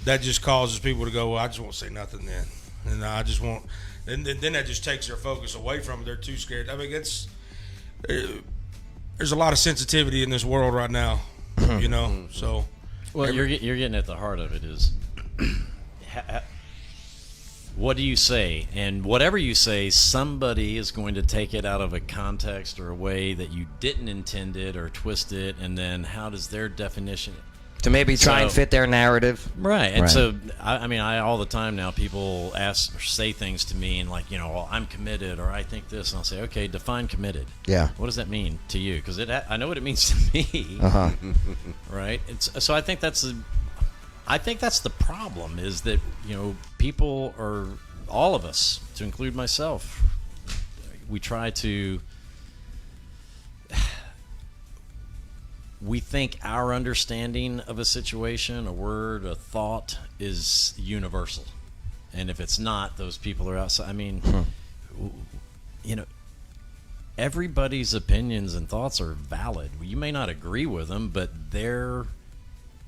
that just causes people to go, well, I just won't say nothing then. And I just won't. And then that just takes their focus away from it. They're too scared. I mean, there's a lot of sensitivity in this world right now, so. Well, you're getting at the heart of it is what do you say? And whatever you say, somebody is going to take it out of a context or a way that you didn't intend it or twist it, and then how does their definition to maybe try and fit their narrative? Right. And so, I all the time now, people ask or say things to me and like, well, I'm committed or I think this. And I'll say, okay, define committed. Yeah. What does that mean to you? Because I know what it means to me. Uh-huh. Right. So I think that's the problem is that, people or all of us, to include myself, we try to. We think our understanding of a situation, a word, a thought is universal. And if it's not, those people are outside. I mean, everybody's opinions and thoughts are valid. You may not agree with them, but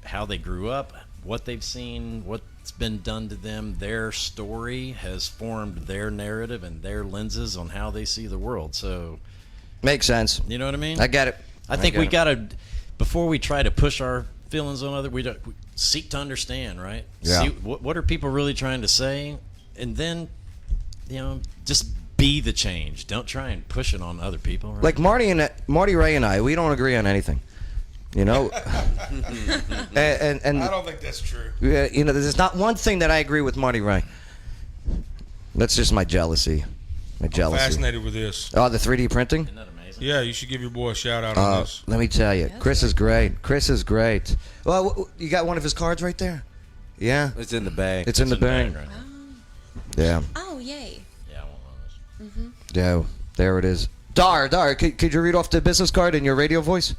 how they grew up, what they've seen, what's been done to them, their story has formed their narrative and their lenses on how they see the world. So, makes sense. You know what I mean? I get it. I think we got to, before we try to push our feelings on others, we seek to understand, right? Yeah. See what are people really trying to say, and then, just be the change. Don't try and push it on other people. Right? Like Marty Ray and I, we don't agree on anything. And I don't think that's true. There's not one thing that I agree with Marty Ray. That's just my jealousy. I'm fascinated with this. Oh, the 3D printing? Isn't that amazing? Yeah, you should give your boy a shout out on this. Let me tell you, Chris is great. Chris is great. Well, you got one of his cards right there? Yeah. It's in the bag. It's in the bag. Right? Yeah. Oh, yay. Yeah, I want one of those. Yeah, there it is. Dar, could you read off the business card in your radio voice?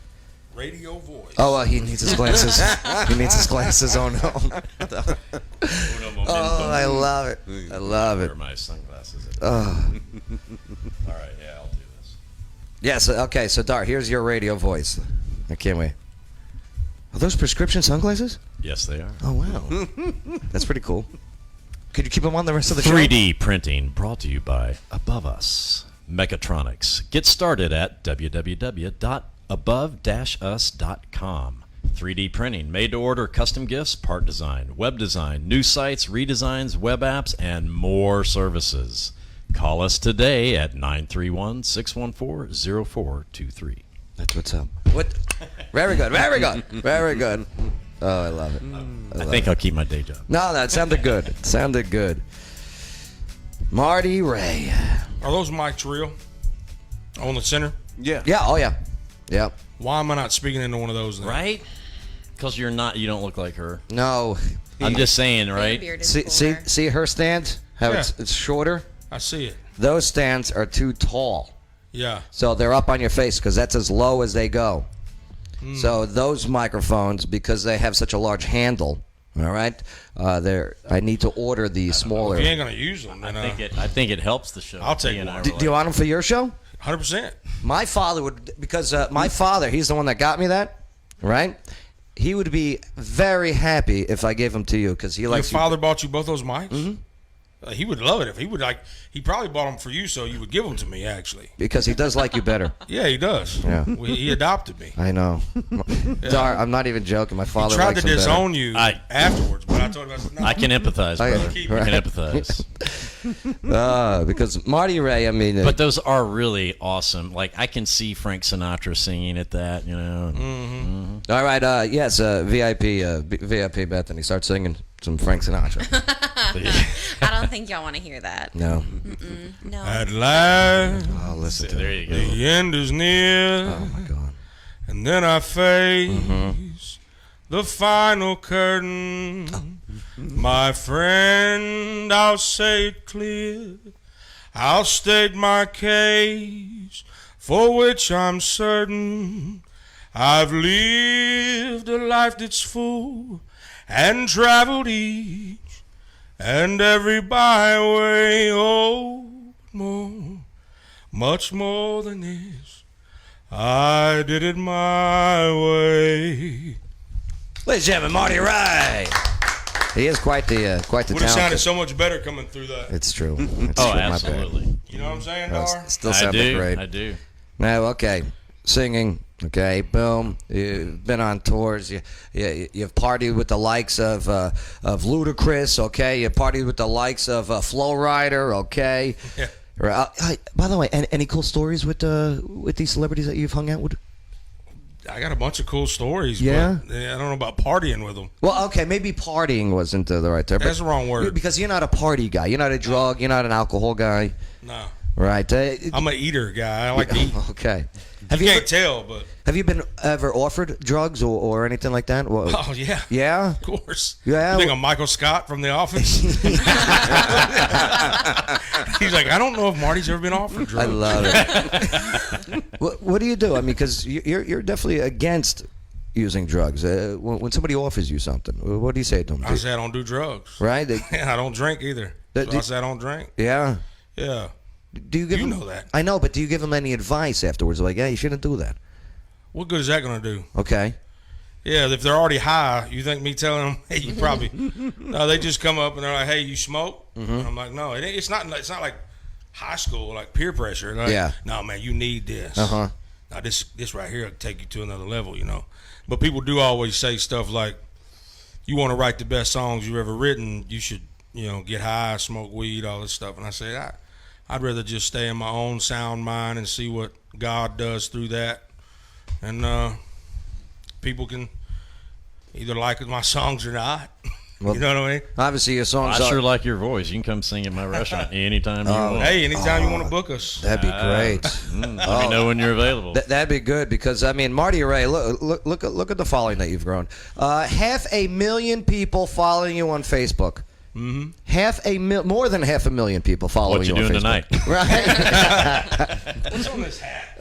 Radio voice. Oh, he needs his glasses. He needs his glasses. Oh, no. Oh, I love it. I love it. Where are my sunglasses? Oh. All right, yeah, I'll do this. Yes, okay, so Dar, here's your radio voice. I can't wait. Are those prescription sunglasses? Yes, they are. Oh, wow. That's pretty cool. Could you keep them on the rest of the show? 3D printing brought to you by Above Us Mechatronics. Get started at www.above-us.com. 3D printing, made-to-order custom gifts, part design, web design, new sites, redesigns, web apps, and more services. Call us today at 931-614-0423. That's what's up. What? Very good, very good, very good. Oh, I love it. I think I'll keep my day job. No, that sounded good. It sounded good. Marty Ray. Are those mics real? On the center? Yeah. Yeah, oh yeah. Yeah. Why am I not speaking into one of those then? Right? Because you don't look like her. No. I'm just saying, right? See her stand? How it's shorter? I see it. Those stands are too tall. Yeah. So they're up on your face because that's as low as they go. So those microphones, because they have such a large handle, all right, I need to order the smaller. If you ain't gonna use them, then I think it helps the show. I'll take one. Do you want them for your show? 100%. My father would, because my father, he's the one that got me that, right? He would be very happy if I gave them to you because he likes. Your father bought you both those mics? Mm-hmm. He would love it if he would like. He probably bought them for you, so you would give them to me. Actually, because he does like you better. Yeah, he does. Yeah, he adopted me. I know. Dar, I'm not even joking. My father he tried likes to him disown better. you afterwards, but I told him, no. I can empathize, brother. I can empathize. Because Marty Ray, I mean. But those are really awesome. Like, I can see Frank Sinatra singing at that, All right, yes, VIP Bethany, start singing some Frank Sinatra. I don't think y'all want to hear that. No. No. At last, oh, listen to there you go. The end is near. Oh my God. And then I face the final curtain. My friend, I'll say it clear. I'll state my case, for which I'm certain. I've lived a life that's full and traveled each and every byway. Oh, more, much more than this, I did it my way. Ladies and gentlemen, Marty Ray. He is quite the Would have talent. sounded so much better coming through that. It's true. It's Oh, true, my bad. absolutely. You know what I'm saying, No, Dar? still I sounded do. great. I do. Now, okay, singing. Okay, boom. You've been on tours. You've partied with the likes of Ludacris. Okay, you partied with the likes of Flo Rida. Okay. Yeah. By the way, any cool stories with these celebrities that you've hung out with? I got a bunch of cool stories. Yeah? But I don't know about partying with them. Well, okay, maybe partying wasn't the right term. That's the wrong word. Because you're not a party guy. You're not a drug. You're not an alcohol guy. No. Right. I'm an eater guy. I like to eat. Okay. You can't tell, but. Have you been ever offered drugs or anything like that? Well, Oh, yeah. Yeah? Of course. Yeah. You think I'm Michael Scott from The Office? He's like, I don't know if Marty's ever been offered drugs. I love it. what do you do? I mean, because you're definitely against using drugs. When somebody offers you something, what do you say to them? I say I don't do drugs. Right? And I don't drink either. So I say I don't drink. Yeah. Yeah. Do you give You them, know that. I know, but do you give them any advice afterwards? Like, yeah, you shouldn't do that. What good is that going to do? Okay. Yeah, if they're already high, you think me telling them, hey, you probably. No, they just come up and they're like, hey, you smoke? Mm-hmm. And I'm like, no, it's not like high school, like peer pressure. Like, Yeah. No, man, you need this. Uh-huh. Now, this right here will take you to another level, you know. But people do always say stuff like, you want to write the best songs you've ever written, you should, get high, smoke weed, all this stuff. And I say, I'd rather just stay in my own sound mind and see what God does through that. And people can either like my songs or not. Well, you know what I mean? Obviously, your songs I are... sure like your voice. You can come sing at my restaurant anytime you want. Hey, anytime you want to book us. That'd be great. Let me know when you're available. That'd be good because I mean, Marty Ray, look at the following that you've grown. 500,000 people following you on Facebook. Mm-hmm. More than 500,000 people following What you you on doing Facebook. tonight? Right. What's on this hat?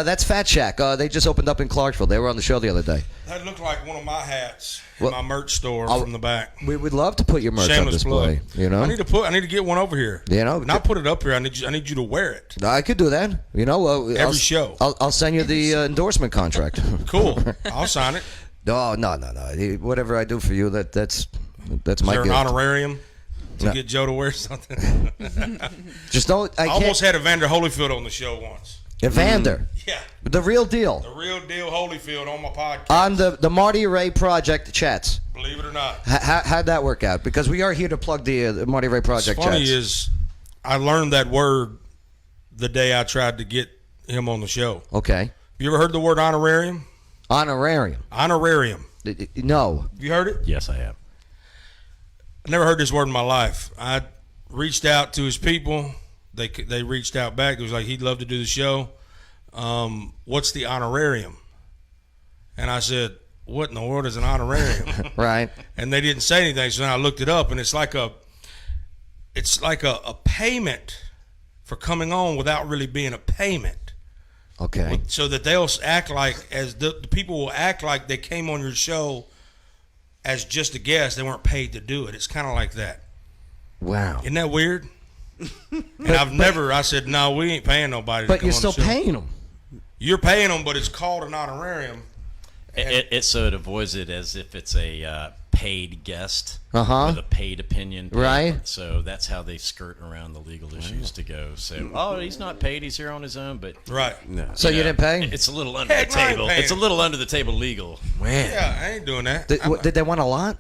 That's Fat Shack. They just opened up in Clarksville. They were on the show the other day. That looked like one of my hats in Well, my merch store from the back. We would love to put your merch on Shameless display. plug. You know, I need to get one over here. Not put it up here. I need you to wear it. I could do that. Every show. I'll send you the endorsement contract. Cool. I'll sign it. No. Whatever I do for you, that's Is my there an gift. honorarium to No. get Joe to wear something? Just don't. I almost can't. had Evander Holyfield on the show once. Evander, Yeah, the real deal, the real deal Holyfield on my podcast. on the Marty Ray Project chats. Believe it or not. How'd that work out? Because we are here to plug the Marty Ray Project What's funny chats. is I learned that word the day I tried to get him on the show. Okay. You ever heard the word honorarium? Honorarium. Honorarium. No. Have you heard it? Yes, I have. I never heard this word in my life. I reached out to his people. They reached out back. It was like, he'd love to do the show. What's the honorarium? And I said, what in the world is an honorarium? Right. And they didn't say anything. So then I looked it up, and it's like a payment for coming on without really being a payment. Okay. So that they'll act like, as the people will act like they came on your show as just a guest. They weren't paid to do it. It's kind of like that. Wow. Isn't that weird? And I said, no, we ain't paying nobody. But to come you're on still the show. paying them. You're paying them, but it's called an honorarium. So it avoids it as if it's a paid guest Uh-huh. with a paid opinion. Right. So that's how they skirt around the legal issues to go. So, he's not paid. He's here on his own. But Right. No. So you didn't pay? It's a little under Heck the no, I ain't table. paying. It's a little under the table legal. Man. Yeah, I ain't doing that. Did they want a lot?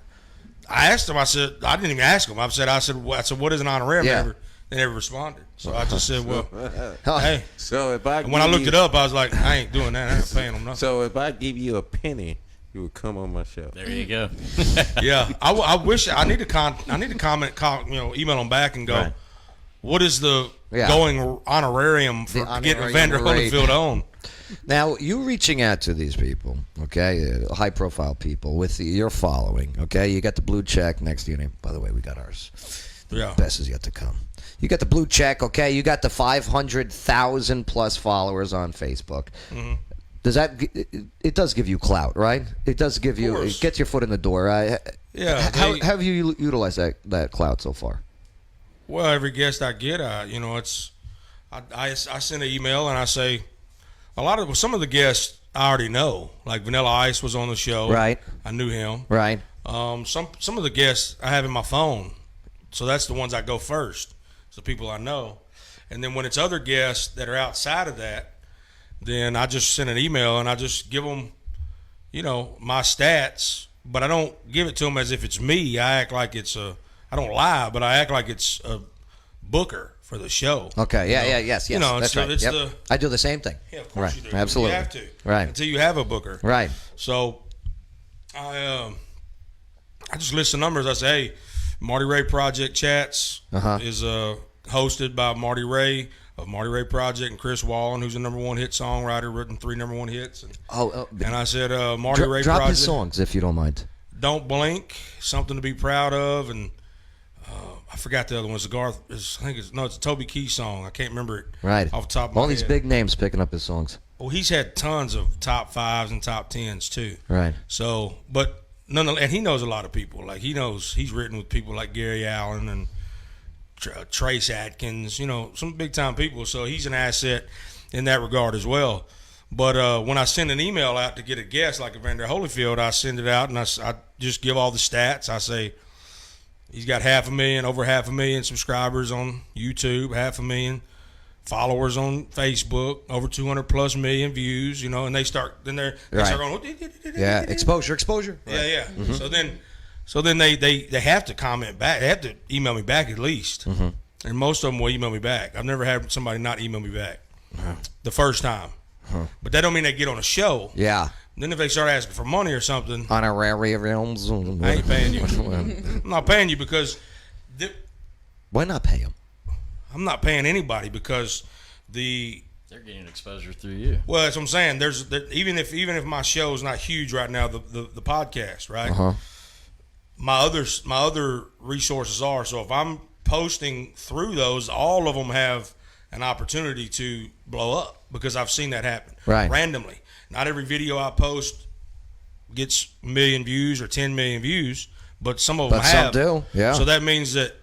I asked them. I said, I didn't even ask them. I said, what is an honorarium? Yeah. They never responded. So I just said, well, Oh. hey. So if I And when I give looked you- it up, I was like, I ain't doing that. I ain't paying them nothing. So if I give you a penny, you would come on my show. There you go. Yeah, I wish I need to comment, email them back and go, Right. what is the Yeah. going honorarium for The getting honorarium Evander rate. Holyfield on? Now, you reaching out to these people, okay, high-profile people with your following, okay? You got the blue check next to your name. By the way, we got ours. Yeah. Best is yet to come. You got the blue check, okay? You got the 500,000 plus followers on Facebook. Mhm. Does that? It does give you clout, right? It does give you. course. It gets your foot in the door. Right? Yeah, How they- have you utilized that clout so far? Well, every guest I get, I send an email and I say, some of the guests I already know. Like Vanilla Ice was on the show. Right. I knew him. Right. Some of the guests I have in my phone, so that's the ones I go first. It's the people I know, and then when it's other guests that are outside of that, then I just send an email and I just give them, my stats, but I don't give it to them as if it's me. I act like I don't lie, but I act like it's a booker for the show. Okay. Yeah. Yes. That's right. It's Yep. the I do the same thing. Yeah, of course right. you do. Absolutely. You have to. Right. Until you have a booker. Right. So I just list the numbers. I say, hey, Marty Ray Project Chats is hosted by Marty Ray of Marty Ray Project and Chris Wallen, who's a #1 hit songwriter, written 3 #1 hits. And I said, Marty Ray drop Project. his songs if you don't mind. Don't Blink, Something to Be Proud of, and I forgot the other one. It's a Toby Keith song. I can't remember it Right. off the top of my All head. these big names picking up his songs. Well, he's had tons of top 5s and top 10s too. Right. So, but and he knows a lot of people. Like he's written with people like Gary Allen and Trace Atkins. Some big time people. So he's an asset in that regard as well. But when I send an email out to get a guest like Evander Holyfield, I send it out and I just give all the stats. I say he's got over 500,000 subscribers on YouTube, 500,000 followers on Facebook, over 200 plus million views, and they start going, Yeah, exposure. Yeah. So then they have to comment back. They have to email me back at least. And most of them will email me back. I've never had somebody not email me back the first time. But that don't mean they get on a show. Yeah. Then if they start asking for money or something, honorariums. I ain't paying you. I'm not paying you because why not pay them? I'm not paying anybody because they're getting exposure through you. Well, that's what I'm saying. Even if my show is not huge right now, the podcast, right? My other resources are. So if I'm posting through those, all of them have an opportunity to blow up because I've seen that happen randomly. Not every video I post gets 1 million views or 10 million views, but some of them have. Some do. Yeah. So that means that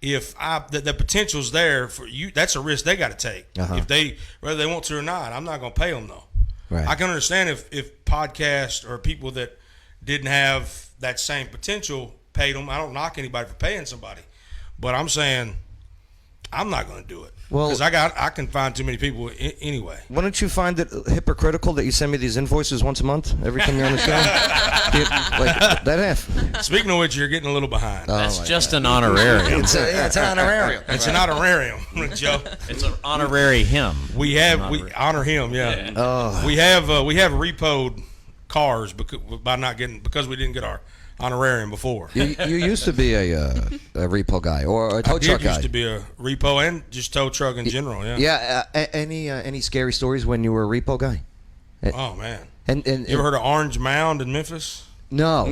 if the potential's there for you, that's a risk they got to take. If whether they want to or not, I'm not going to pay them though. Right. I can understand if podcasts or people that didn't have that same potential paid them. I don't knock anybody for paying somebody, but I'm saying I'm not going to do it because I can find too many people anyway. Why don't you find it hypocritical that you send me these invoices once a month every time you're on the show? Like that half. Speaking of which, you're getting a little behind. That's just an honorarium. It's an honorarium. It's an honorarium, Joe. It's an honorary him. We honor him. Yeah. Oh. We have repoed cars because we didn't get our honorarium before. You used to be a repo guy or a tow truck guy. I used to be a repo and just tow truck in general. Yeah. Yeah. Any scary stories when you were a repo guy? Oh man. And you ever heard of Orange Mound in Memphis? No.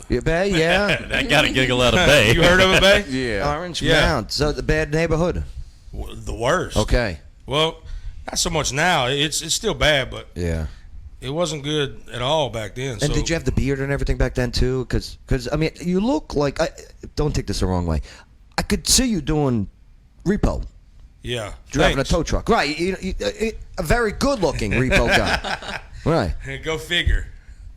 Yeah. Bay, yeah. That got a giggle out of Bay. You heard of it, Bay? Yeah. Orange Mound. So the bad neighborhood. The worst. Okay. Well, not so much now. It's still bad, but yeah. It wasn't good at all back then. And did you have the beard and everything back then too? Because I mean, you look like don't take this the wrong way. I could see you doing repo. Yeah, driving a tow truck. Right, a very good-looking repo guy. Right. Go figure.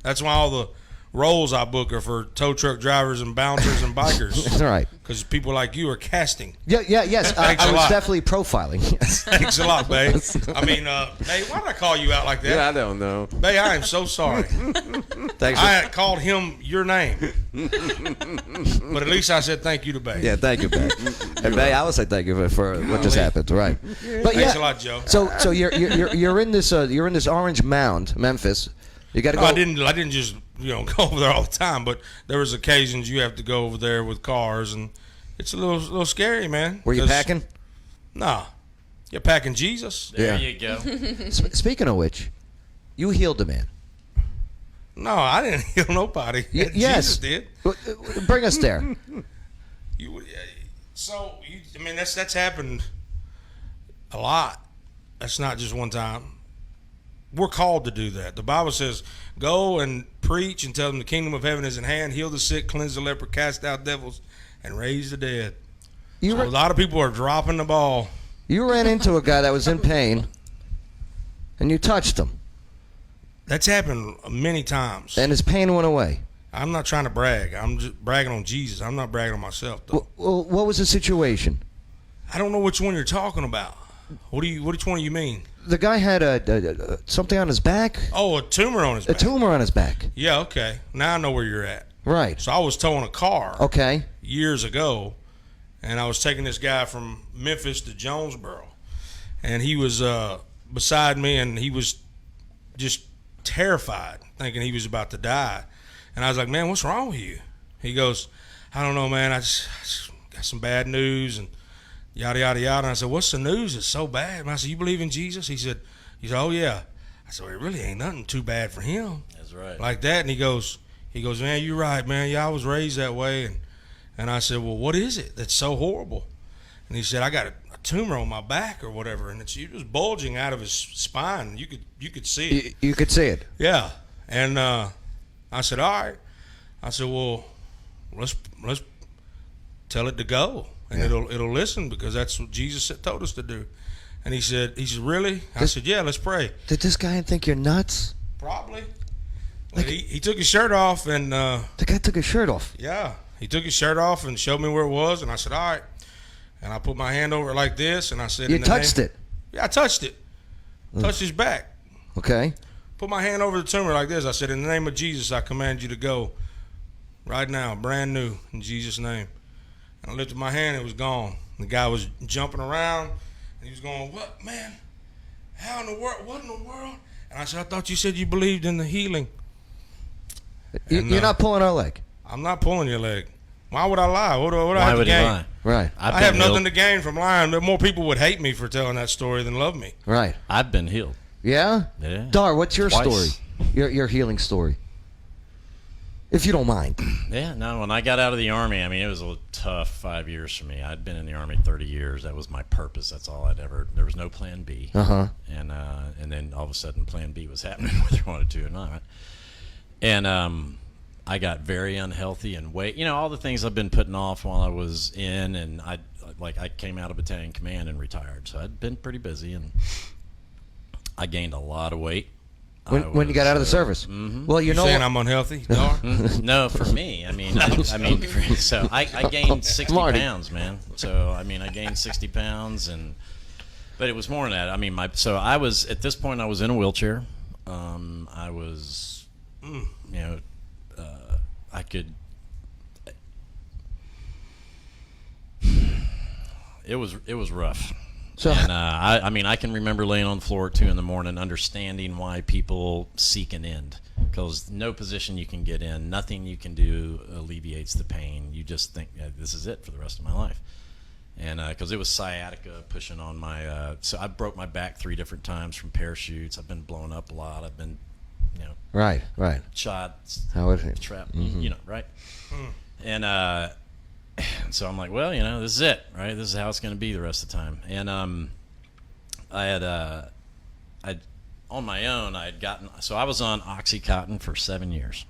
That's why all the roles I book are for tow truck drivers and bouncers and bikers. That's right. Because people like you are casting. Yes. I was definitely profiling. Yes. Thanks a lot, babe. I mean, hey, why did I call you out like that? Yeah, I don't know. Babe, I am so sorry. Thanks. I called him your name. But at least I said thank you to Babe. Yeah, thank you, Babe. And Babe, I would say thank you for what just happened. Right. But thanks a lot, Joe. So you're in this Orange Mound, Memphis. You got to go. I didn't just go over there all the time, but there was occasions you have to go over there with cars, and it's a little scary, man. Were you packing? Nah, you're packing Jesus. There you go. Speaking of which, you healed a man. No, I didn't heal nobody. Yes. Jesus did. Bring us there. I mean, that's happened a lot. That's not just one time. We're called to do that. The Bible says, go and preach and tell them the kingdom of heaven is in hand, heal the sick, cleanse the leper, cast out devils, and raise the dead. A lot of people are dropping the ball. You ran into a guy that was in pain, and you touched him. That's happened many times. And his pain went away. I'm not trying to brag. I'm just bragging on Jesus. I'm not bragging on myself, though. Well, what was the situation? I don't know which one you're talking about. Which one do you mean? The guy had something on his back. Oh, a tumor on his back. A tumor on his back. Yeah, okay. Now I know where you're at. Right. So I was towing a car. Okay. Years ago, and I was taking this guy from Memphis to Jonesboro, and he was beside me, and he was just terrified, thinking he was about to die. And I was like, man, what's wrong with you? He goes, I don't know, man. I just got some bad news and yada, yada, yada. And I said, what's the news? It's so bad. And I said, you believe in Jesus? He said, oh, yeah. I said, well, it really ain't nothing too bad for him. That's right. Like that. And he goes, man, you're right, man. Yeah, I was raised that way. And I said, well, what is it that's so horrible? And he said, I got a tumor on my back or whatever, and it was bulging out of his spine. You could see it. You could see it. Yeah. And I said, all right. I said, well, let's tell it to go, and it'll listen, because that's what Jesus told us to do. And he said, really? I said, yeah, let's pray. Did this guy think you're nuts? Probably. Like, he took his shirt off, and the guy took his shirt off. Yeah, he took his shirt off and showed me where it was, and I said, all right. And I put my hand over it like this, and I said, you touched it? Yeah, I touched it. Touched his back. Okay. Put my hand over the tumor like this. I said, in the name of Jesus, I command you to go right now, brand new, in Jesus' name. And I lifted my hand, it was gone. The guy was jumping around, and he was going, what, man? How in the world? What in the world? And I said, I thought you said you believed in the healing. You're not pulling our leg. I'm not pulling your leg. Why would I lie? What do I have to gain? Lie? Right. I have nothing to gain from lying. More people would hate me for telling that story than love me. Right. I've been healed. Yeah? Yeah. Dar, what's your Twice. story? Your healing story? If you don't mind. Yeah, no, when I got out of the Army, I mean, it was a tough 5 years for me. I'd been in the Army 30 years. That was my purpose. That's all there was no plan B. Uh-huh. And then all of a sudden plan B was happening whether you wanted to or not. And I got very unhealthy and all the things I've been putting off while I was in, and I came out of battalion command and retired. So I'd been pretty busy, and I gained a lot of weight. When you got out of the service? Mm-hmm. Well, you know saying I'm unhealthy? No, for me. I mean, so I gained 60 pounds, man. So I mean, I gained 60 pounds, but it was more than that. I mean, so I was at this point I was in a wheelchair. I was, I could. It was rough. So, and I mean, I can remember laying on the floor at 2 a.m, understanding why people seek an end, because no position you can get in, nothing you can do alleviates the pain. You just think, this is it for the rest of my life. And because it was sciatica pushing on my, so I broke my back 3 different times from parachutes. I've been blown up a lot. I've been, right, shot, trapped, mm-hmm. Right. And so I'm like, well, this is it, right? This is how it's going to be the rest of the time. And I had, on my own, so I was on Oxycontin for 7 years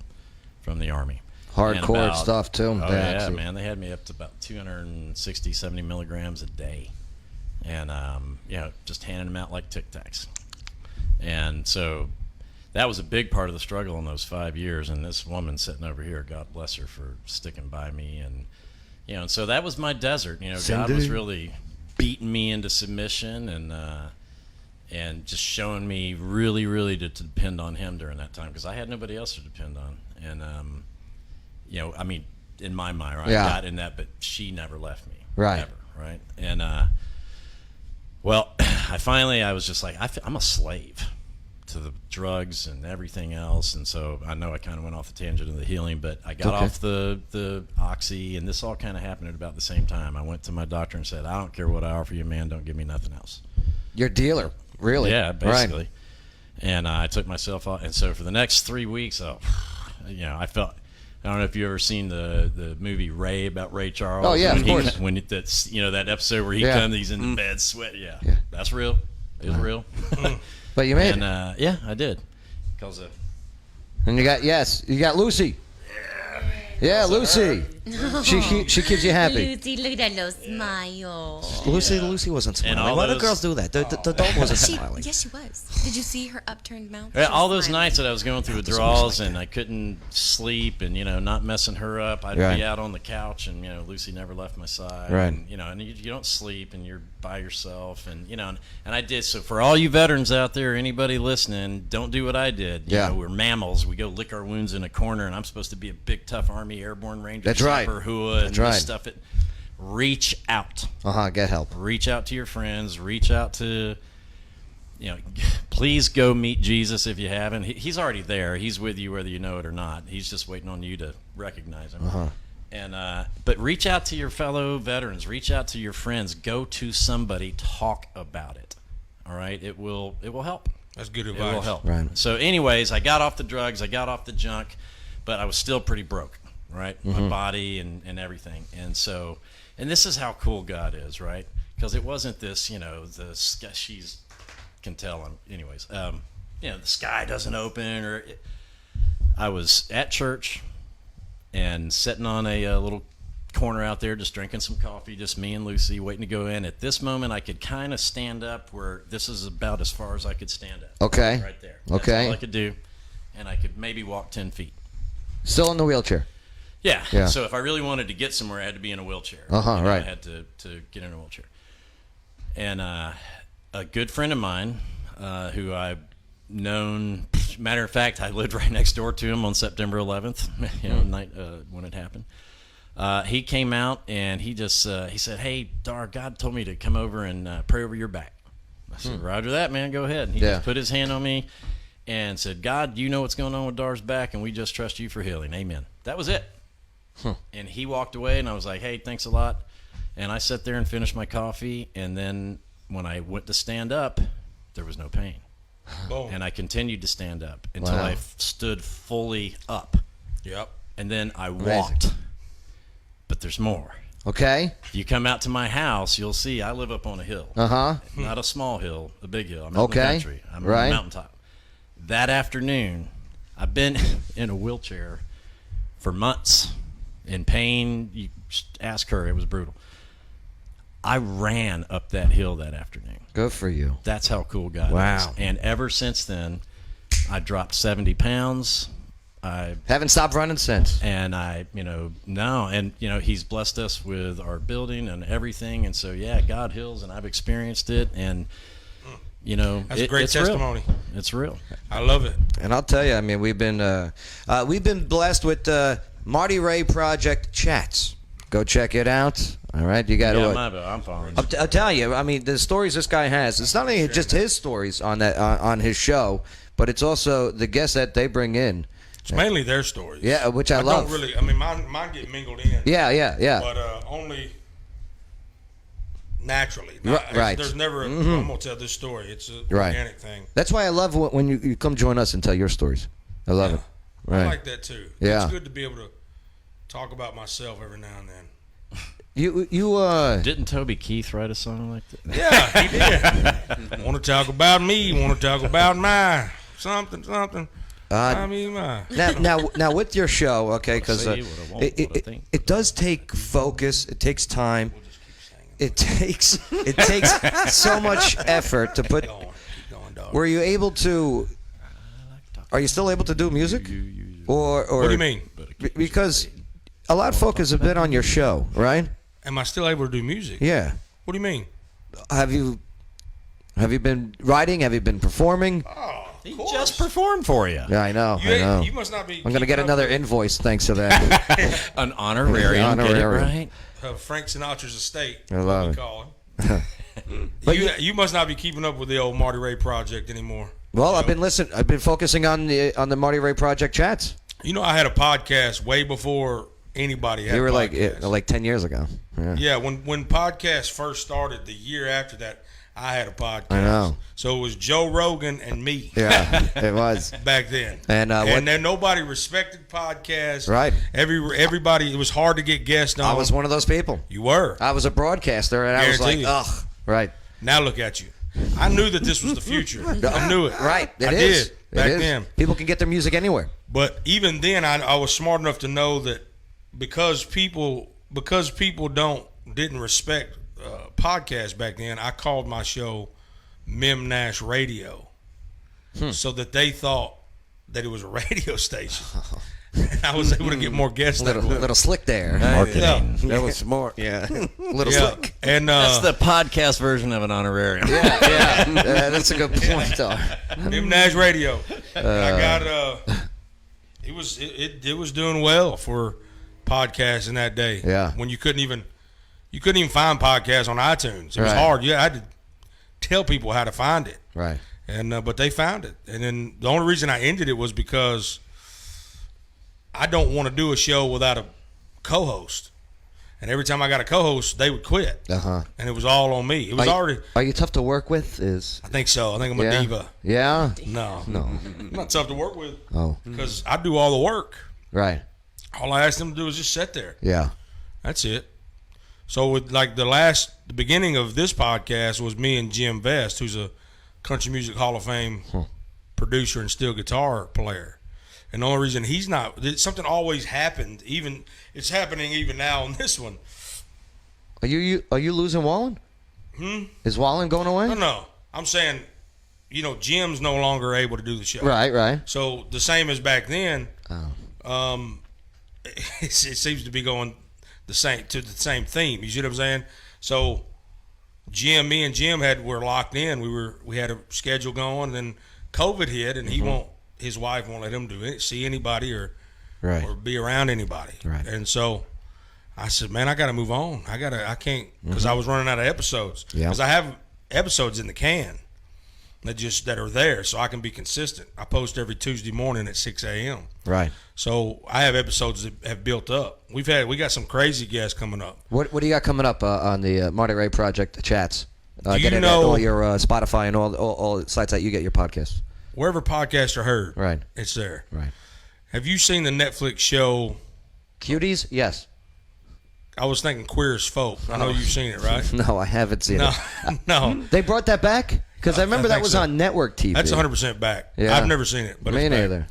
from the Army. Hardcore stuff, too. Oh, yeah, man. They had me up to about 260, 70 milligrams a day. And, just handing them out like Tic Tacs. And so that was a big part of the struggle in those 5 years. And this woman sitting over here, God bless her for sticking by me. And, and so that was my desert. God was really beating me into submission and just showing me really, really to depend on Him during that time, because I had nobody else to depend on. And, I mean, in my mind, right? Yeah. I got in that, but she never left me. Right. Never, right? And, well, I was just like, I'm a slave to the drugs and everything else. And so I know I kind of went off the tangent of the healing, but I got off the Oxy, and this all kind of happened at about the same time. I went to my doctor and said, I don't care what I offer you, man, don't give me nothing else. Your dealer, really? Yeah, basically. Right. And I took myself off. And so for the next 3 weeks, I felt. I don't know if you ever seen the movie Ray about Ray Charles. Oh yeah, of course. When that's that episode where he Yeah. comes, he's in the bed, sweat. Yeah, that's real. It was real. But you made it. Yeah, I did. Cause And you got Lucy. Yeah, Lucy. She keeps you happy. Lucy, look at that little smile. Lucy wasn't smiling. all Why do those- girls do that? The dog wasn't smiling. Yes, she was. Did you see her upturned mouth? Yeah, She all was those smiling. nights that I was going through withdrawals and I couldn't sleep and not messing her up, I'd Right. be out on the couch and Lucy never left my side. Right. And you don't sleep and you're by yourself and I did. So for all you veterans out there, anybody listening, don't do what I did. Yeah. We're mammals. We go lick our wounds in a corner, and I'm supposed to be a big tough Army Airborne Ranger. That's right. Sapper who would That's right. stuff it. Reach out. Get help. Reach out to your friends. Reach out to, please go meet Jesus if you haven't. He's already there. He's with you whether you know it or not. He's just waiting on you to recognize him. And but reach out to your fellow veterans. Reach out to your friends. Go to somebody. Talk about it. All right. It will help. That's good It advice. will help. Right. So, anyways, I got off the drugs. I got off the junk, but I was still pretty broke. Right. My body and everything. And so. And this is how cool God is, right? Because it wasn't this, the sky, she's can tell. Anyways, the sky doesn't open. I was at church and sitting on a little corner out there, just drinking some coffee, just me and Lucy, waiting to go in. At this moment, I could kind of stand up where this is about as far as I could stand up. Okay. Right there. That's Okay. all I could do, and I could maybe walk 10 feet. Still in the wheelchair. Yeah. Yeah. So if I really wanted to get somewhere, I had to be in a wheelchair. Right. I had to get in a wheelchair. And a good friend of mine, who I've known, matter of fact, I lived right next door to him on September 11th, night when it happened. He came out and he just he said, "Hey, Dar, God told me to come over and pray over your back." I said, "Roger that, man. Go ahead." And he just put his hand on me and said, "God, you know what's going on with Dar's back, and we just trust you for healing. Amen." That was it. And he walked away, and I was like, "Hey, thanks a lot." And I sat there and finished my coffee, and then when I went to stand up, there was no pain. Boom. And I continued to stand up until Wow. I stood fully up. Yep. And then I walked. But there's more. Okay. If you come out to my house, you'll see I live up on a hill. Not a small hill, a big hill. I'm out in the country. I'm on a mountaintop. That afternoon, I've been in a wheelchair for months in pain. You just ask her. It was brutal. I ran up that hill that afternoon. Good for you. That's how cool God is. Wow. And ever since then, I dropped 70 pounds. I haven't stopped running since. And he's blessed us with our building and everything. And so, yeah, God heals, and I've experienced it. And, that's a great it's testimony. Real. It's real. I love it. And I'll tell you, I mean, we've been blessed with Marty Ray Project chats. Go check it out. All right, you got to. I'm following. I'll tell you. I mean, the stories this guy has. It's not only just his stories on that on his show, but it's also the guests that they bring in. It's mainly their stories. Yeah, which I love. Don't really. I mean, mine get mingled in. Yeah. But only naturally. Right. There's never. I'm gonna tell this story. It's an organic thing. That's why I love when you come join us and tell your stories. I love it. Right. I like that too. Yeah. It's good to be able to talk about myself every now and then. You Didn't Toby Keith write a song like that? Yeah, he did. Want to talk about me? Want to talk about my something? I mean, my. Now with your show, okay, because it does take focus. It takes time. It takes so much effort to put. Keep going, dog. Were you able to? Are you still able to do music? Or What do you mean? Because a lot of focus have been on your show, right? Am I still able to do music? Yeah. What do you mean? Have you been writing? Have you been performing? Oh, he just performed for you. Yeah, I know. You must not be. I'm gonna get another invoice thanks to that. An honorarium. Get it right. Frank Sinatra's estate. I love it. Call it. But you must not be keeping up with the old Marty Ray Project anymore. Well, I've been listening. I've been focusing on the Marty Ray Project chats. You know, I had a podcast way before anybody had. You were podcasts. like 10 years ago. Yeah, when podcasts first started, the year after that, I had a podcast. I know. So it was Joe Rogan and me. Yeah, it was. Back then. And then nobody respected podcasts. Right. Everybody, it was hard to get guests on. I was one of those people. You were. I was a broadcaster, and I was like, Guarantee ugh. Right. Now look at you. I knew that this was the future. I knew it. Right. I did back then. People can get their music anywhere. But even then, I was smart enough to know that because people didn't respect podcasts back then, I called my show Mim Nash Radio, so that they thought that it was a radio station. I was able to get more guests. Little slick there. Marketing. That was smart. Yeah. Little slick. And that's the podcast version of an honorarium. Yeah. That's a good point, though. Mim Nash Radio. I got it was doing well for podcasts in that day. Yeah. When you couldn't even find podcasts on iTunes. It was Right. hard. Yeah, I had to tell people how to find it. Right. And but they found it. And then the only reason I ended it was because I don't want to do a show without a co-host. And every time I got a co-host, they would quit. Uh-huh. And it was all on me. It was already. Are you tough to work with? I think so. I think I'm a diva. Yeah? No. I'm not tough to work with. Oh. Because I do all the work. Right. All I ask them to do is just sit there. Yeah. That's it. So with like the beginning of this podcast was me and Jim Vest, who's a Country Music Hall of Fame producer and steel guitar player. And the only reason he's not, something always happened. It's happening even now on this one. Are you losing Wallen? Is Wallen going away? No. I'm saying, Jim's no longer able to do the show. Right. So the same as back then. It seems to be going the same theme. You see what I'm saying? So me and Jim were locked in. We had a schedule going, and then COVID hit, and his wife won't let him see anybody or be around anybody. Right. And so I said, man, I got to move on. I can't, because I was running out of episodes. Yeah. Because I have episodes in the can that are there, so I can be consistent. I post every Tuesday morning at 6 a.m. Right. So I have episodes that have built up. We got some crazy guests coming up. What do you got coming up on the Marty Ray Project chats? Do Get you it know at all your Spotify and all the sites that you get your podcasts? Wherever podcasts are heard, Right. it's there. Right. Have you seen the Netflix show Cuties? Yes. I was thinking Queer as Folk. I know you've seen it, right? No, I haven't seen it. No. They brought that back? Because I remember that was on network TV. That's 100% back. Yeah. I've never seen it, but Me it's back. neither.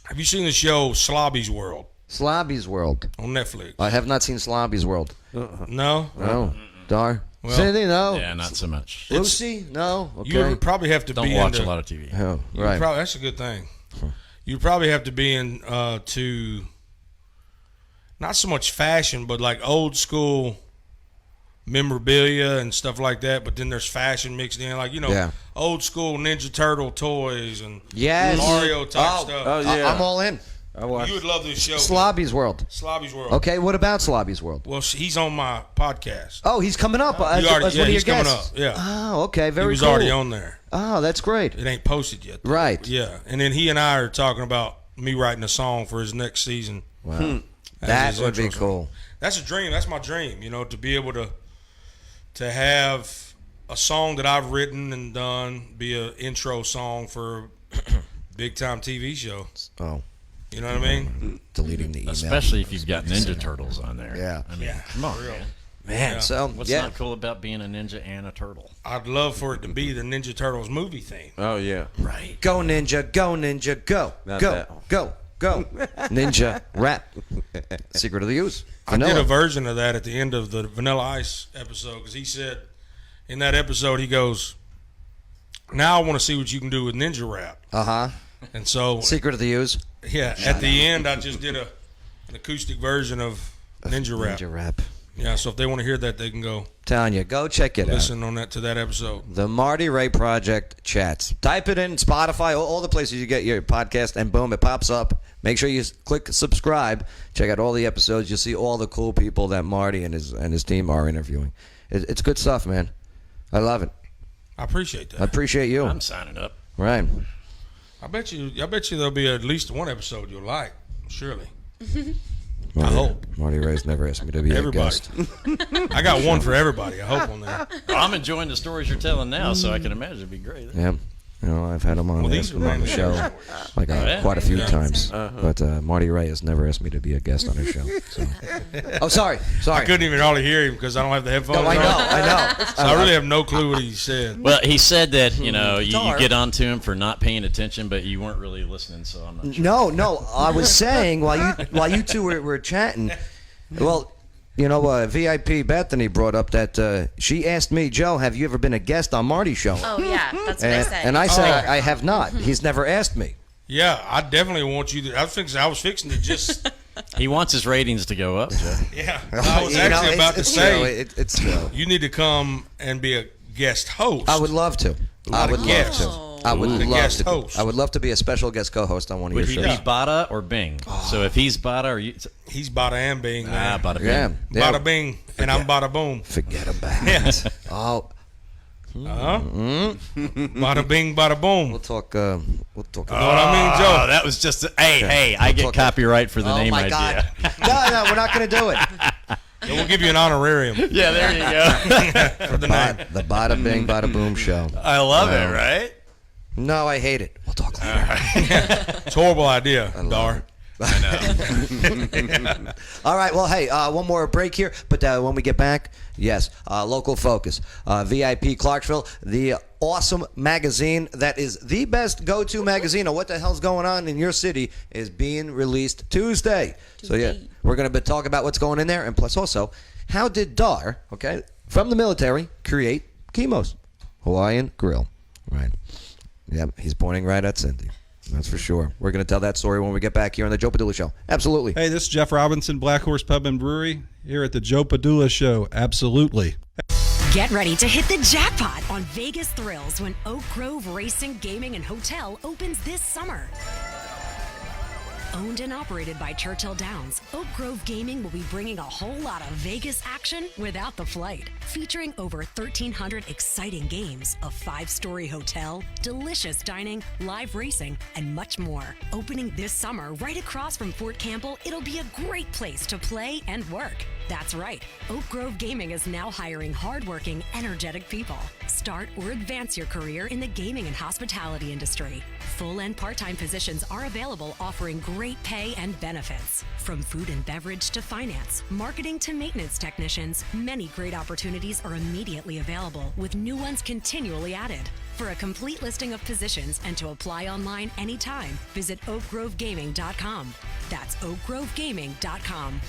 Have you seen the show Slobby's World Slobby's World. on Netflix? I have not seen Slobby's World. No? No. Dar. Well, Cindy, no. Yeah, not so much. Lucy, no. Okay. You would probably have to Don't be watch into, a lot of TV. Oh, you right. that's a good thing. You probably have to be in to not so much fashion, but like old school memorabilia and stuff like that. But then there's fashion mixed in, like old school Ninja Turtle toys and Yes. Mario type stuff. Oh, yeah. I'm all in. You would love this show. Slobby's World. Slobby's World. Okay, what about Slobby's World? Well, he's on my podcast. Oh, he's coming up as He already- one of your he's coming guests. up. Yeah. Oh, okay, very He was cool. already on there. Oh, that's great. It ain't posted yet, though. Right. Yeah, and then he and I are talking about me writing a song for his next season. Wow. As That his would be intro song. cool. That's a dream. That's my dream. To be able to have a song that I've written and done be an intro song for a big time TV show. Oh. You know what I mean? Deleting the email. Especially if you've got Ninja Turtles on there. Yeah. I mean, come on, man. Man, Yeah. so What's yeah. not cool about being a ninja and a turtle? I'd love for it to be the Ninja Turtles movie theme. Oh, yeah. Right. Go ninja, go ninja, go. Not Go, that. go, go. Ninja rap. Secret of the Use. I did Vanilla. a version of that at the end of the Vanilla Ice episode because he said in that episode, he goes, now I want to see what you can do with ninja rap. Uh-huh. And so, Secret of the Use. yeah, at the end, I just did an acoustic version of ninja rap. Ninja rap. Yeah, so if they want to hear that, they can go Telling you, go check it out. listen to that episode. The Marty Ray Project chats. Type it in Spotify, all the places you get your podcast, and boom, it pops up. Make sure you click subscribe. Check out all the episodes. You'll see all the cool people that Marty and his team are interviewing. It's good stuff, man. I love it. I appreciate that. I appreciate you. I'm signing up. Right. I bet you there'll be at least one episode you'll like, surely. I hope. Marty Ray's never asked me to be Everybody. a guest. I got one for everybody. I hope on there. Well, I'm enjoying the stories you're telling now, so I can imagine it'd be great. Yeah. You know, I've had him on, Well, asked these him on the show like yeah. quite a few Yeah. times. But Marty Ray has never asked me to be a guest on his show. So. Oh, sorry. I couldn't even hardly hear him because I don't have the headphones No, I on. know. So I really have no clue what he said. Well, he said that, you know, you Dar. get onto him for not paying attention, but you weren't really listening, so I'm not sure. No. I was saying while you two were chatting, well, you know, VIP Bethany brought up that she asked me, Joe, have you ever been a guest on Marty's show? Oh, yeah. That's what I said. And I said, I have not. He's never asked me. Yeah, I definitely want you to. I was fixing to just. He wants his ratings to go up, Joe. Yeah, I was actually about to it's say. true. It's true. You need to come and be a guest host. I would love to. I would love to. I would The love guest to. host. I would love to be a special guest co-host on one of Would your he shows. be Bada or Bing? So if he's Bada, or you? He's bada and bing. Man. Bada Bing. Yeah. Bada bing, and I'm bada boom. Forget about Yeah. it. Oh, Bada bing, bada boom. we'll talk. We'll talk. You know what I mean, Joe? Oh, that was just hey, I get copyright for the name my idea. God. No, we're not going to do it. And we'll give you an honorarium Yeah, there you go. for the name. The Bada Bing Bada Boom show. I love it, right? No, I hate it. We'll talk later. It's a horrible idea, Dar. I know. All right. Well, hey, one more break here. But when we get back, yes, local focus. VIP Clarksville, the awesome magazine that is the best go-to magazine of what the hell's going on in your city is being released Tuesday. So, yeah, we're going to be talking about what's going in there. And plus also, how did Dar, okay, from the military, create Chemos? Hawaiian Grill. Right. Yep, he's pointing right at Cindy. That's for sure. We're going to tell that story when we get back here on the Joe Padula Show. Absolutely. Hey, this is Jeff Robinson, Black Horse Pub and Brewery, here at the Joe Padula Show. Absolutely. Get ready to hit the jackpot on Vegas Thrills when Oak Grove Racing, Gaming, and Hotel opens this summer. Owned and operated by Churchill Downs, Oak Grove Gaming will be bringing a whole lot of Vegas action without the flight. Featuring over 1,300 exciting games, a 5-story hotel, delicious dining, live racing, and much more. Opening this summer right across from Fort Campbell, it'll be a great place to play and work. That's right. Oak Grove Gaming is now hiring hardworking, energetic people. Start or advance your career in the gaming and hospitality industry. Full and part-time positions are available, offering great pay and benefits. From food and beverage to finance, marketing to maintenance technicians, many great opportunities are immediately available, with new ones continually added. For a complete listing of positions and to apply online anytime, visit oakgrovegaming.com. That's oakgrovegaming.com.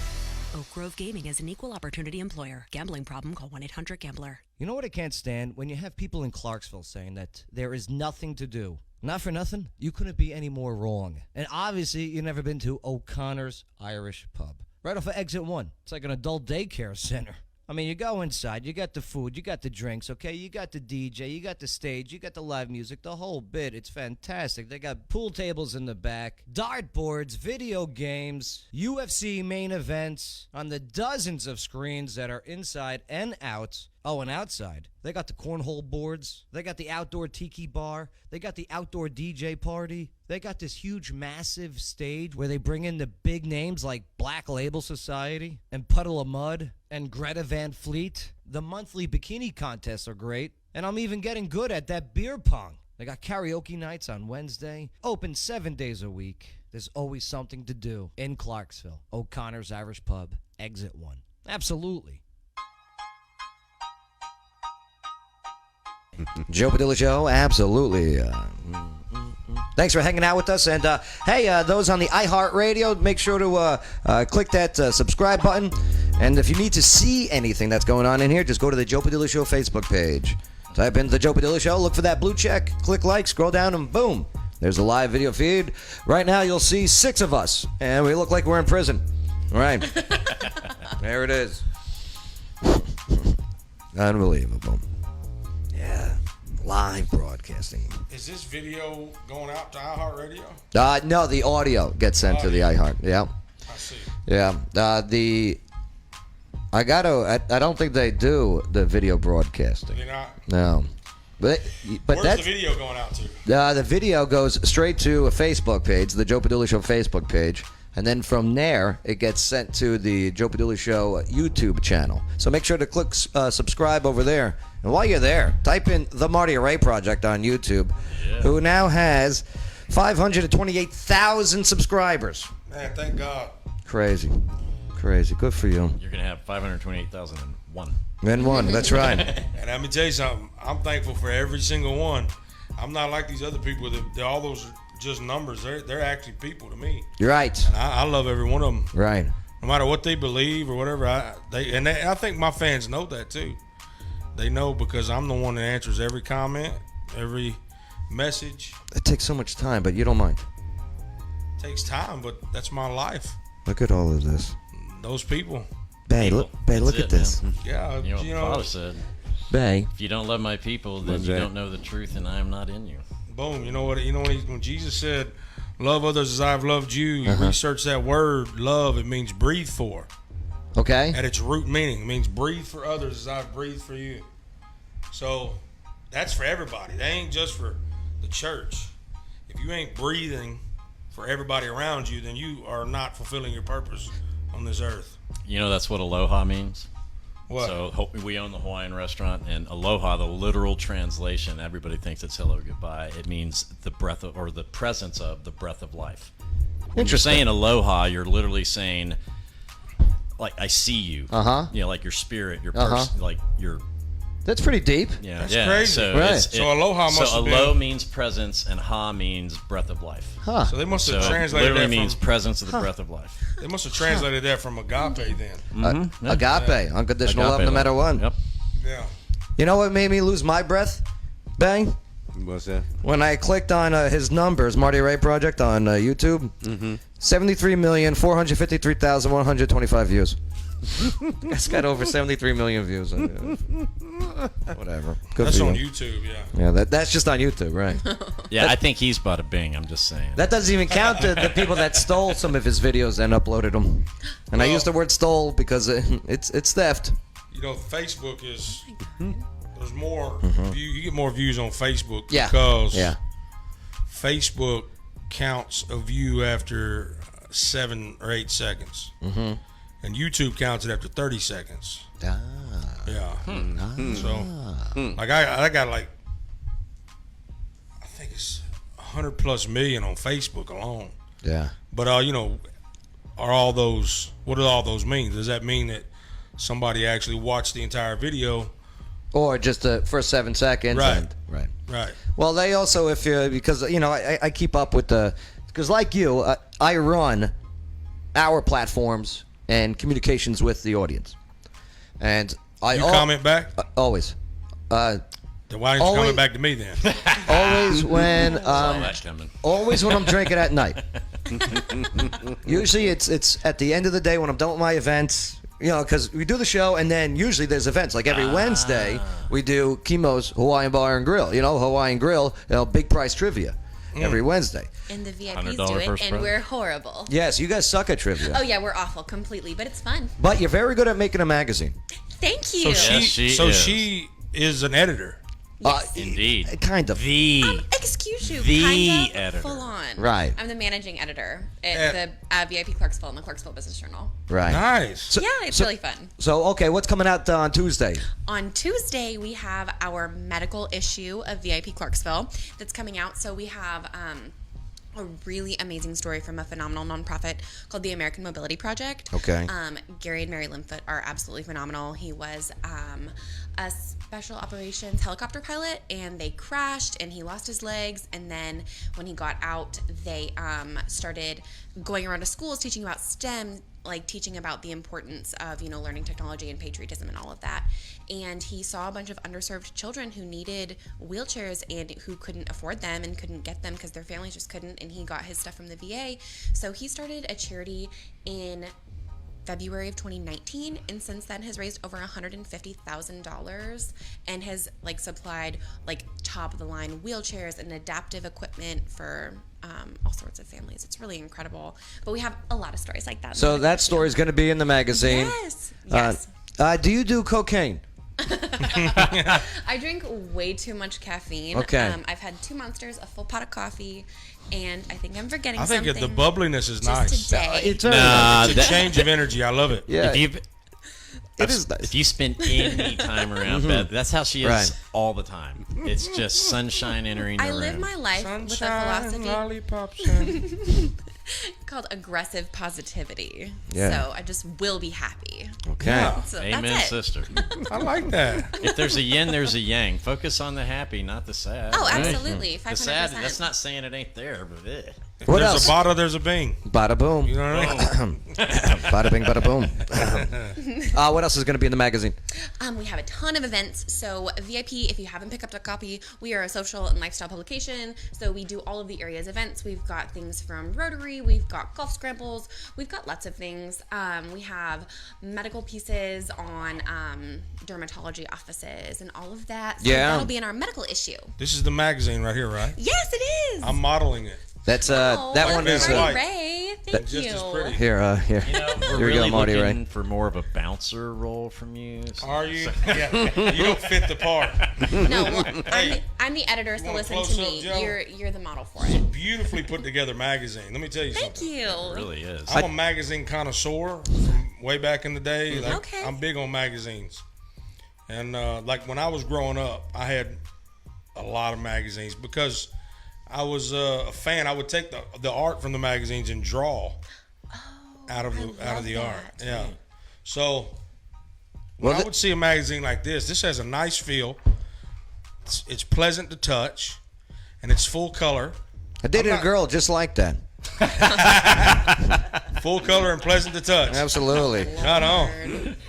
Oak Grove Gaming is an equal opportunity employer. Gambling problem? Call 1-800-GAMBLER. You know what I can't stand? When you have people in Clarksville saying that there is nothing to do. Not for nothing, you couldn't be any more wrong. And obviously, you've never been to O'Connor's Irish Pub. Right off of Exit 1. It's like an adult daycare center. I mean, you go inside, you got the food, you got the drinks, okay? You got the DJ, you got the stage, you got the live music, the whole bit. It's fantastic. They got pool tables in the back, dartboards, video games, UFC main events on the dozens of screens that are inside and out. Oh, and outside, they got the cornhole boards, they got the outdoor tiki bar, they got the outdoor DJ party, they got this huge, massive stage where they bring in the big names like Black Label Society and Puddle of Mud and Greta Van Fleet. The monthly bikini contests are great, and I'm even getting good at that beer pong. They got karaoke nights on Wednesday, open 7 days a week. There's always something to do in Clarksville. O'Connor's Irish Pub, Exit 1. Absolutely. Joe Padula Show, absolutely. Thanks for hanging out with us. And hey, those on the iHeartRadio, make sure to click that subscribe button. And if you need to see anything that's going on in here, just go to the Joe Padula Show Facebook page. Type in the Joe Padula Show, look for that blue check, click like, scroll down, and boom, there's a live video feed. Right now, you'll see 6 of us, and we look like we're in prison. All right. There it is. Unbelievable. Yeah, live broadcasting. Is this video going out to iHeartRadio? No, the audio gets sent to the iHeart. Yeah. I see. Yeah. I don't think they do the video broadcasting. They're not? No. But Where's that's the video going out to? the video goes straight to a Facebook page, the Joe Padula Show Facebook page. And then from there, it gets sent to the Joe Padula Show YouTube channel. So make sure to click subscribe over there. And while you're there, type in The Marty Ray Project on YouTube, who now has 528,000 subscribers. Man, thank God. Crazy. Good for you. You're going to have 528,001. And one, that's right. And let me tell you something. I'm thankful for every single one. I'm not like these other people that all those are just numbers. They're actually people to me. You're right. And I love every one of them. Right. No matter what they believe or whatever. I think my fans know that too. They know because I'm the one that answers every comment, every message. It takes so much time, but you don't mind. It takes time, but that's my life. Look at all of this. Those people. Bay, look at this. Man. Yeah, You know what the Father said? Bay. If you don't love my people, then you don't know the truth, and I am not in you. Boom. You know what? When Jesus said, "Love others as I've loved you," you research that word "love." It means breathe for. Okay. At its root meaning, it means breathe for others as I've breathed for you. So that's for everybody. That ain't just for the church. If you ain't breathing for everybody around you, then you are not fulfilling your purpose on this earth. You know that's what aloha means? What? So we own the Hawaiian restaurant, and aloha, the literal translation, everybody thinks it's hello, goodbye. It means the breath of, or the presence of the breath of life. When you're saying aloha, you're literally saying, like, I see you. You know, like your spirit, your person, like your. That's pretty deep. Yeah, That's crazy. So, Right. So aloha must have been. alo means presence, and ha means breath of life. Huh. So they must have So translated literally that means from, presence of the breath of life. They must have translated that from agape then. Agape, unconditional Agape love no matter what. Yep. Yeah. You know what made me lose my breath, Bang? What's that? When I clicked on his numbers, Marty Ray Project on YouTube, 73,453,125 views. It's got over 73 million views. Whatever. Good That's for on you. YouTube, yeah. Yeah, that's just on YouTube, right? Yeah, I think he's bought a Bing. I'm just saying. That doesn't even count the people that stole some of his videos and uploaded them. And I use the word stole because it's theft. You know, Facebook is there's more you get more views on Facebook because Facebook counts a view after 7 or 8 seconds, and YouTube counts it after 30 seconds. Ah. Yeah. So, like I got like I think it's 100+ million on Facebook alone. Yeah. But you know, are all those? What do all those mean? Does that mean that somebody actually watched the entire video? Or just the first 7 seconds. Right. Right. Well, they also, if you, because, you know, I keep up with because like you, I run our platforms and communications with the audience. And You comment back? Always. Then why aren't you coming back to me then? Always when, that's coming. always when I'm drinking at night. Usually it's at the end of the day when I'm done with my events. You know, because we do the show, and then usually there's events. Like every Wednesday, we do Kimo's Hawaiian Bar and Grill. You know, Hawaiian Grill, big prize trivia every Wednesday. And the VIPs $100 do it, first and prize. we're horrible. Yes, you guys suck at trivia. Oh, yeah, we're awful completely, but it's fun. But you're very good at making a magazine. Thank you. So she is an editor. Yes. Indeed. Kind of. Excuse you. The kind of editor. Full on. Right. I'm the managing editor at the VIP Clarksville and the Clarksville Business Journal. Right. Nice. Yeah, it's really fun. So, okay, what's coming out on Tuesday? On Tuesday, we have our medical issue of VIP Clarksville that's coming out. So we have a really amazing story from a phenomenal nonprofit called the American Mobility Project. Okay. Gary and Mary Limfoot are absolutely phenomenal. He was a special operations helicopter pilot, and they crashed, and he lost his legs. And then when he got out, they started going around to schools teaching about STEM, like teaching about the importance of, you know, learning technology and patriotism and all of that. And he saw a bunch of underserved children who needed wheelchairs and who couldn't afford them and couldn't get them because their families just couldn't. And he got his stuff from the VA. So he started a charity in February of 2019, and since then has raised over $150,000 and has like supplied like top of the line wheelchairs and adaptive equipment for all sorts of families. It's really incredible. But we have a lot of stories like that. So that story is going to be in the magazine. Yes. Do you do cocaine? I drink way too much caffeine. Okay. I've had 2 Monsters, a full pot of coffee, and I think I'm forgetting I think something. the bubbliness is just nice. today. It's It's a change of energy. I love it. Yeah. If you spend any time around Beth, that's how she is Right. all the time. It's just sunshine entering the I room. live my life with a philosophy lollipops. called aggressive positivity. Yeah. So I just will be happy. Okay. Yeah. So Amen, that's it. sister. I like that. If there's a yin, there's a yang. Focus on the happy, not the sad. Oh, right? absolutely. 500%. The sad, that's not saying it ain't there, but If What there's else? a bada, there's a bing. Bada boom. You know what I mean? Bada bing, bada boom. What else is going to be in the magazine? We have a ton of events. So VIP, if you haven't picked up a copy, we are a social and lifestyle publication. So we do all of the area's events. We've got things from Rotary. We've got golf scrambles. We've got lots of things. We have medical pieces on dermatology offices and all of that. So Yeah. that'll be in our medical issue. This is the magazine right here, right? Yes, it is. I'm modeling it. That's Oh, that one is white. Ray, thank Just you. as pretty. here. we're Here we really go, Marty looking Ray. for more of a bouncer role from you. Are you? Yeah. You don't fit the part. No, well, Hey, I'm the editor, so want a listen to close-up, me. Joe? You're the model for It's a it. beautifully put together magazine. Let me tell you Thank something. you. It really is. I'm a magazine connoisseur from way back in the day. Like, Okay. I'm big on magazines. And like when I was growing up, I had a lot of magazines because I was a fan. I would take the art from the magazines and draw out of the art. Yeah. So when I would see a magazine like this has a nice feel. It's pleasant to touch, and it's full color. I dated a girl just like that. Full color and pleasant to touch. Absolutely. Right on.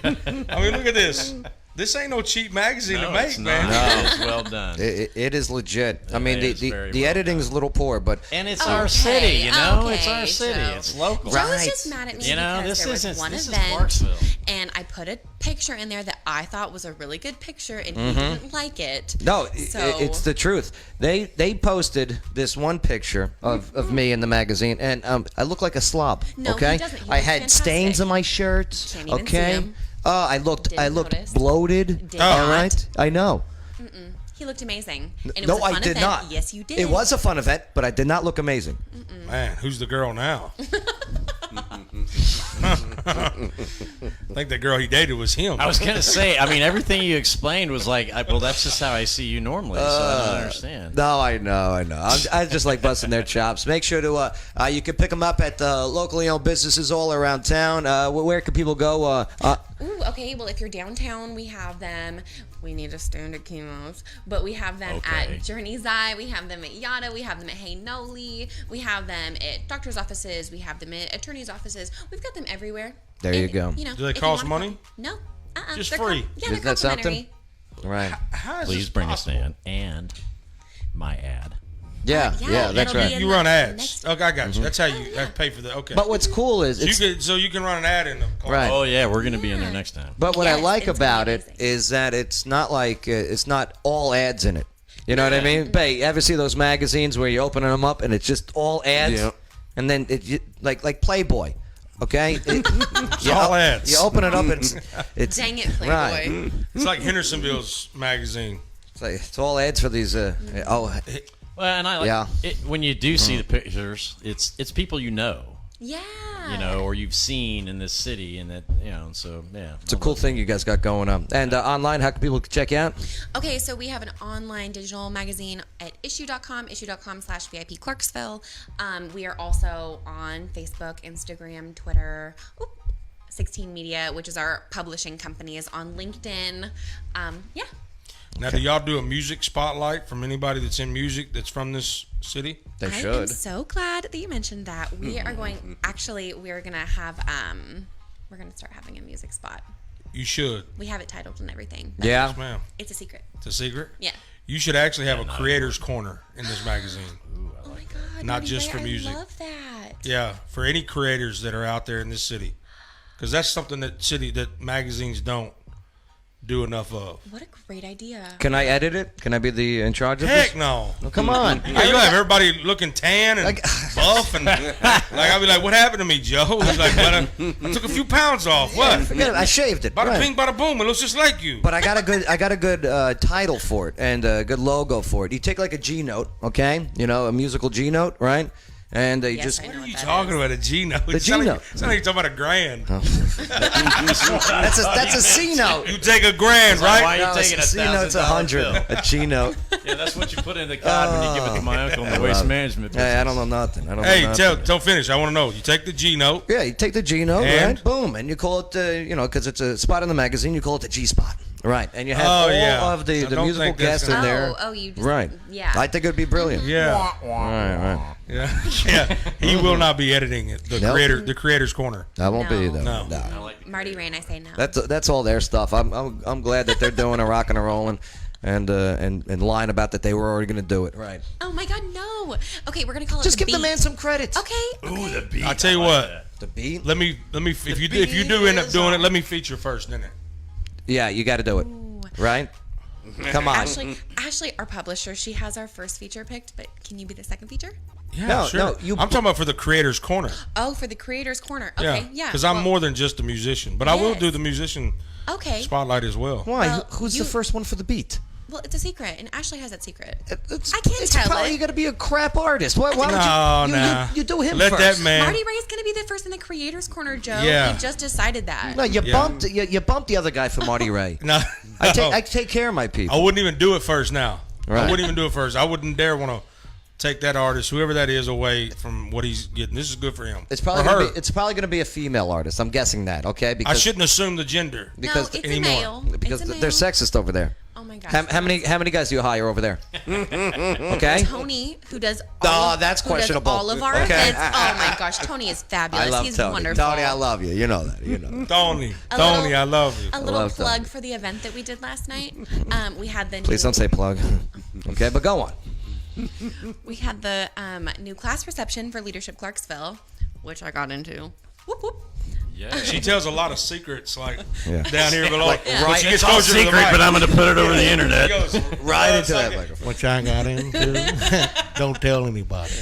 I mean, look at this. This ain't no cheap magazine to make, it's man. not. It's well done. It is legit. I mean, is the very the well editing's a little poor, but And it's our city, you know? It's okay, our city. Joe. It's local. Joe was just mad at me You know, because this there was isn't- one this is event, Clarksville. and I put a picture in there that I thought was a really good picture, and he didn't like it. no, So it's the truth. They posted this one picture of me in the magazine, and I look like a slob. No, he okay, doesn't. He I looks had stains fantastic. on my shirts. Can't even see Okay, 'em. I looked Didn't notice. bloated. Did All not. right, I know. he looked amazing, and it No, was a fun I did event. not. Yes, you did. It was a fun event, but I did not look amazing. Man, who's the girl now? I think the girl he dated was him. I was going to say, I mean, everything you explained was like, well, that's just how I see you normally, so I don't understand. No, I know. I just like busting their chops. Make sure to you can pick them up at the locally owned businesses all around town. Where can people go? Ooh, okay. Well, if you're downtown, we have them. We need to stand at Chemo's, but we have them Okay. at Journey's Eye. We have them at Yada. We have them at Hey Noli. We have them at doctors' offices. We have them at attorneys' offices. We've got them everywhere. There you go. You know, Do they if you cost wanna money? No. Just They're free. yeah, Isn't they're that something? complimentary. Right. How is Please this bring possible? us in and my ad. Yeah, yeah, yeah, that's it'll be right. in You the run ads. next- Okay, I got you. That's how you pay for that. Okay. But what's cool is it's so you can run an ad in the car. right. Oh, yeah, we're going to be in there next time. But what I Yes, like it's gonna about be it amazing. is that it's not like it's not all ads in it. You know what I mean? Hey, ever see those magazines where you're opening them up and it's just all ads? Yeah. And then like Playboy, okay? It's all ads. You open it up and it's Dang it, Playboy. right. It's like Hendersonville's magazine. It's all ads for these. Oh, Well, and I like Yeah. it, when you do see the pictures, it's people you know, Yeah. you know, or you've seen in this city, and that, you know, so yeah. it's a cool thing you guys got going on. And online, how can people check you out? Okay, so we have an online digital magazine at issue.com/VIP Clarksville. We are also on Facebook, Instagram, Twitter. 16 Media, which is our publishing company, is on LinkedIn. Yeah. Now, do y'all do a music spotlight from anybody that's in music that's from this city? They I am so glad that you mentioned that. We are going, actually, we're going to have, we're going to start having a music spot. You should. We have it titled and everything. Yeah. Yes, ma'am. It's a secret. It's a secret? Yeah. You should actually have a creator's corner in this magazine. Oh my God. Not Marty just Ray, for music. I love that. Yeah, for any creators that are out there in this city. Because that's something that magazines don't. do enough of. What a great idea. Can I edit it? Can I be in charge of this? Heck no. Oh, come on. Hey, you have everybody looking tan and buff, and I'll be like, "What happened to me, Joe?" He's like, "I took a few pounds off." What? Forget it. I shaved it. Bada Right. bing, bada boom. It looks just like you. But I got a good title for it and a good logo for it. You take like a G note, okay? You know, a musical G note, right? And you just. What are you talking about? A G note? The G note. It's not like you're talking about a grand. That's a C note. You take a grand, right? Why are you taking a C note's $1,000 $100. A G note. Yeah, that's what you put in the card when you give it to my uncle in the waste management business. Hey, I don't know nothing. Hey, don't finish. I want to know. You take the G note. Yeah, you take the G note, And? right? Boom, and you call it, because it's a spot in the magazine. You call it the G spot, right? And you have Oh, all yeah. of the I don't musical think that's guests in gonna- there. Oh, you just, right? yeah. I think it would be brilliant. Yeah. Right. Yeah. Yeah. He will not be editing it. The Nope. the creator's corner. That won't be though. No. Marty Rain, I say no. That's all their stuff. I'm glad that they're doing a rock and a rolling, and lying about that they were already going to do it. Right. Oh my God, no. Okay, we're gonna call it. Just the give the beat. man some credit. Okay. Ooh, the beat. I tell you what. The beat. Let me. If you do end up doing it, let me feature first, then it. Yeah, you got to do it. Right. Come on. Ashley, our publisher, she has our first feature picked, but can you be the second feature? Yeah, No, sure. no, I'm talking about for the creator's corner. Oh, for the creator's corner. Okay, yeah. Because I'm more than just a musician, but I will Yes. do the musician Okay. spotlight as well. Why? Well, Who's the first one for the beat? Well, it's a secret, and Ashley has that secret. It's, I can't it's tell probably it. you got to be a crap artist. Why would No. you do him Let first? that man. Marty Ray's gonna be the first in the creator's corner, Joe. Yeah. We just decided that. No, you bumped you bumped the other guy for Marty Ray. No. I take care of my people. I wouldn't even do it first now. Right. I wouldn't even do it first. I wouldn't dare want to take that artist, whoever that is, away from what he's getting. This is good for him. It's probably Or gonna her. be, it's probably going to be a female artist. I'm guessing that. Okay, I because shouldn't assume the gender. because it's anymore. a male. because It's a they're male. sexist over there. Oh my gosh. How many guys do you hire over there? Okay. Tony, who does all of, that's who does questionable. all of our Okay. events. Oh my gosh, Tony is fabulous. I love He's Tony. wonderful. Tony, I love you. You know that. You know. Tony, A Tony, little- I love you. A little love plug Tony. for the event that we did last night. We had the Please new, don't say plug. Okay, but go on. we had the new class reception for Leadership Clarksville, which I got into. Whoop whoop. Yeah. She tells a lot of secrets, like Yeah. down here below. Like, When right- she gets It's all closer to the secret, mic. but I'm going to put it over the internet. She goes, Right into like that microphone. What y'all got into? Don't tell anybody.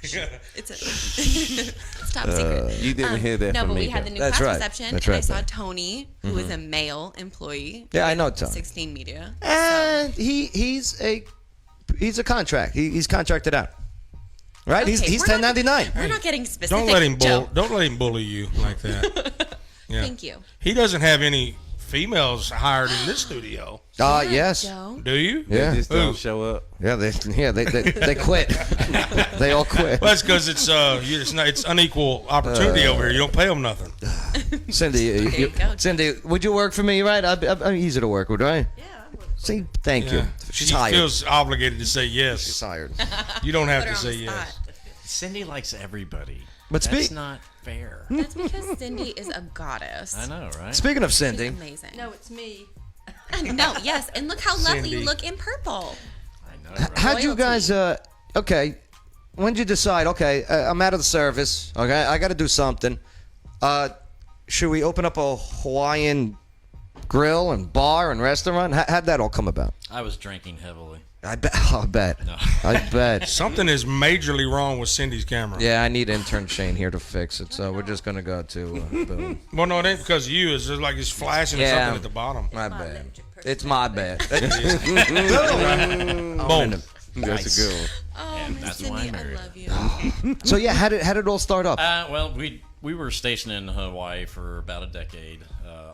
It's a it's top secret. You didn't hear that No, from but me. we had the new That's class right. reception, That's and I right, saw babe. Tony, who is a male employee. Yeah, I know Tony. 16 Media. And he's a contract. He's contracted out. Right? Okay, he's we're not- 1099. We're not getting specific. Don't let him Joe. bully you like that. Yeah. Thank you. He doesn't have any females hired in this studio. Yes. Joe. Do you? Yeah. They just don't show up. Yeah, they quit. They all quit. Well, that's because it's unequal opportunity over here. You don't pay them nothing. Cindy, There you go. Cindy, would you work for me? Right? I'm easy to work with, right? Yeah. See, thank you. Yeah. She's she hired. feels obligated to say yes. She's hired. You don't have Put her to on say the yes. spot. Cindy likes everybody. But That's speak- not fair. That's because Cindy is a goddess. I know, right? Speaking of Cindy, Amazing. No, it's me. No, yes, and look how lovely Cindy. you look in purple. I know, right? how'd you guys? Okay, when did you decide? Okay, I'm out of the service. Okay, I got to do something. Should we open up a Hawaiian grill and bar and restaurant? How'd that all come about? I was drinking heavily. I bet. No. I bet. Something is majorly wrong with Cindy's camera. Yeah, I need intern Shane here to fix it. So we're just gonna go to Boom. Well, no, it ain't because of you. It's just like it's flashing Yeah. something at the bottom. My bad. It's my bad. Boom. That's a good one. Oh, And Miss that's why I Cindy, I married love you. So yeah, how did it all start up? Well, we were stationed in Hawaii for about a decade,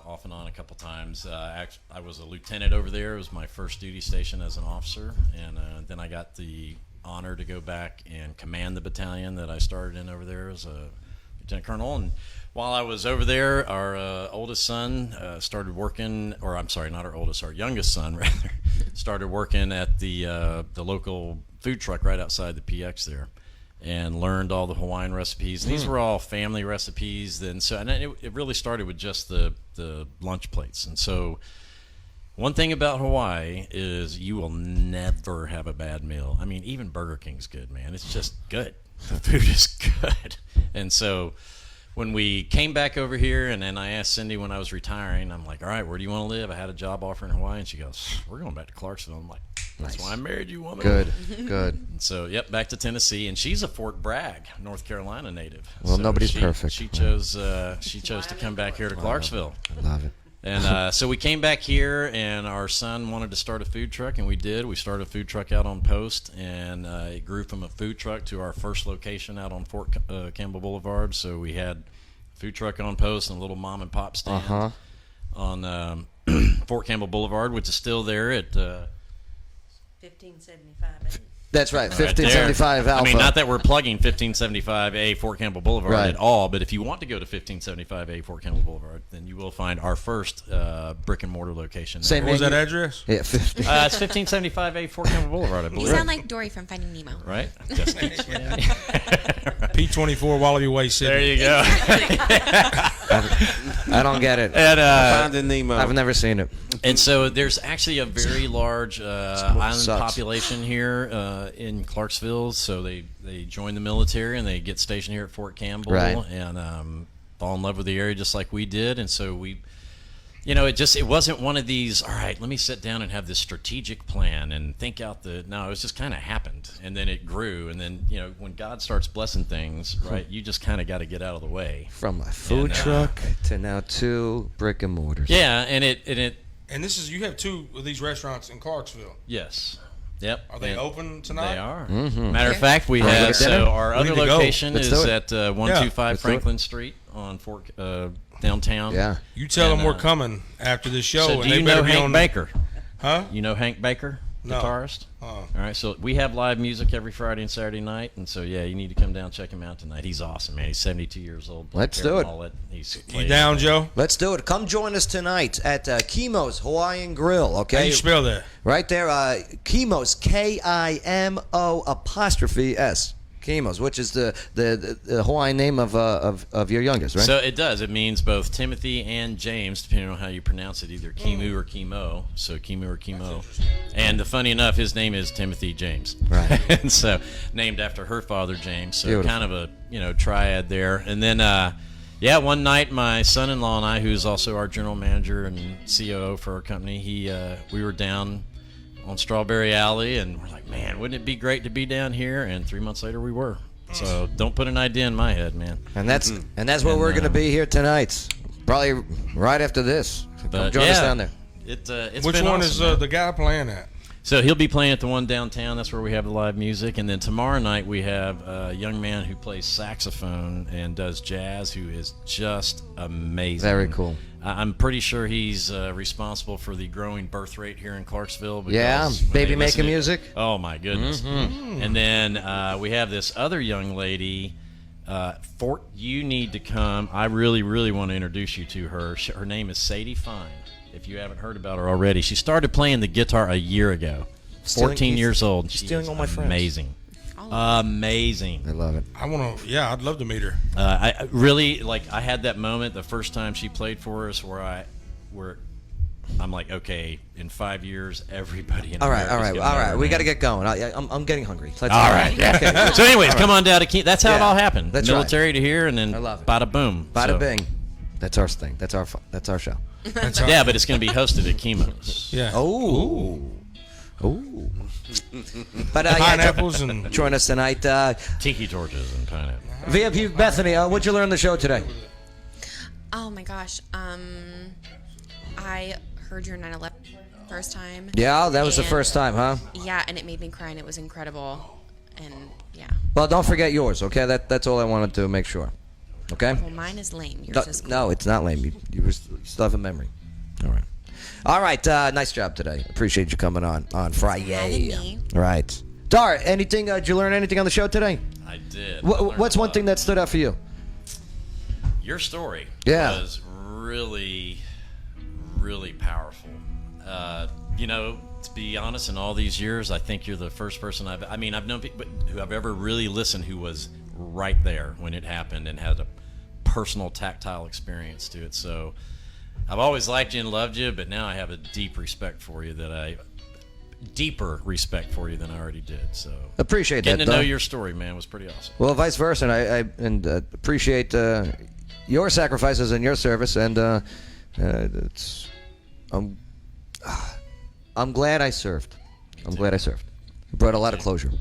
off and on a couple times. I was a lieutenant over there. It was my first duty station as an officer, and then I got the honor to go back and command the battalion that I started in over there as a lieutenant colonel. And while I was over there, our oldest son started working, or I'm sorry, not our oldest, our youngest son rather, started working at the local food truck right outside the PX there, and learned all the Hawaiian recipes. And these were all family recipes. Then it really started with just the lunch plates. And so one thing about Hawaii is you will never have a bad meal. I mean, even Burger King's good, man. It's just good. The food is good. And so when we came back over here, and then I asked Cindy when I was retiring, I'm like, all right, where do you want to live? I had a job offer in Hawaii, and she goes, we're going back to Clarksville. I'm like, that's why I married you, woman. Good, good. So, yep, back to Tennessee, and she's a Fort Bragg, North Carolina native. Well, so nobody's perfect. She chose to come back here to Clarksville. I love it. And so we came back here, and our son wanted to start a food truck, and we did. We started a food truck out on Post, and it grew from a food truck to our first location out on Fort Campbell Boulevard. So we had a food truck on Post and a little mom and pop stand on Fort Campbell Boulevard, which is still there at 1575. That's right, 1575 Alpha. I mean, not that we're plugging 1575A Fort Campbell Boulevard at all, but if you want to go to 1575A Fort Campbell Boulevard, then you will find our first brick and mortar location. Same. What was that address? Yeah, it's 1575A Fort Campbell Boulevard, I believe. You sound like Dory from Finding Nemo. Right? P24 Wallaby Way City. There you go. I don't get it. And, Finding Nemo. I've never seen it. And so there's actually a very large island sucks. population here in Clarksville. So they join the military and they get stationed here at Fort Campbell and fall in love with the area just like we did. And so we, it wasn't one of these, all right, let me sit down and have this strategic plan and think out no, it was just kind of happened. And then it grew. And then, when God starts blessing things, right, you just kind of got to get out of the way. From a food truck to now 2 brick and mortars. Yeah, and And this is, you have 2 of these restaurants in Clarksville. Yes. Yep. Are they open tonight? They are. Mm-hmm. Matter of fact, we have, so our other location is at 125 Let's Franklin Street on Fort, downtown. Yeah. You tell them we're coming after this show. So and do they you better know be Hank on Baker? Huh? You know Hank Baker, No. guitarist? All right, so we have live music every Friday and Saturday night, and so yeah, you need to come down and check him out tonight. He's awesome, man. He's 72 years old. Let's do it. You down, Joe? Let's do it. Come join us tonight at Kimo's Hawaiian Grill, okay? How you spell that? Right there, Kimo's, KIMO''S. Kimo's, which is the Hawaiian name of your youngest, right? So it does. It means both Timothy and James, depending on how you pronounce it, either Kimu or Kimo. So Kimu or Kimo. And funny enough, his name is Timothy James. Right. And so named after her father, James. So Beautiful. kind of a triad there. And then one night my son-in-law and I, who's also our general manager and COO for our company, we were down on Strawberry Alley, and we're like, man, wouldn't it be great to be down here? And 3 months later, we were. So don't put an idea in my head, man. And that's where we're going to be here tonight, probably right after this. Come join us down there. It's Which been one awesome, is man. the guy playing at? So he'll be playing at the one downtown. That's where we have the live music. And then tomorrow night we have a young man who plays saxophone and does jazz, who is just amazing. Very cool. I'm pretty sure he's responsible for the growing birth rate here in Clarksville. Yeah, because when baby they listen making to- music. Oh my goodness! And then we have this other young lady. Fort, you need to come. I really, really want to introduce you to her. Her name is Sadie Fine. If you haven't heard about her already, she started playing the guitar a year ago. 14 years old. She's stealing all my friends. Amazing. Amazing. I love it. I'd love to meet her. I really, I had that moment the first time she played for us where I'm like, okay, in 5 years, everybody in All right. We got to get going. I'm getting hungry. Let's all right. Yeah. Okay. So anyways, come on down to Key. That's how it all happened. That's Military to here, and then I love it. bada boom. Bada So- bing. That's our thing. That's our show. Yeah, but it's going to be hosted at Chemo's. Yeah. Oh. But Pineapples and join us tonight. Tiki torches and pineapple. VIP Bethany, what'd you learn on the show today? Oh my gosh. I heard your 9/11 first time. Yeah, that was the and- first time, huh? Yeah, and it made me cry, and it was incredible. And yeah. Well, don't forget yours, okay? That's all I wanted to make sure. Okay? Well, mine is lame. Yours is cool. No, it's not lame. You still have a memory. All right. Nice job today. Appreciate you coming on Friday. Having me. All right. Dar, anything? Did you learn anything on the show today? I did. What's one thing that stood out for you? Your story Yeah. was really, really powerful. To be honest, in all these years, I think you're the first person I've known people who I've ever really listened who was right there when it happened and had a personal tactile experience to it. So I've always liked you and loved you, but now I have a deeper respect for you than I already did. So Appreciate getting that, to know Dar. your story, man, was pretty awesome. Well, vice versa, and I appreciate your sacrifices and your service, and it's I'm glad I served. I'm glad I served. It brought a lot of closure.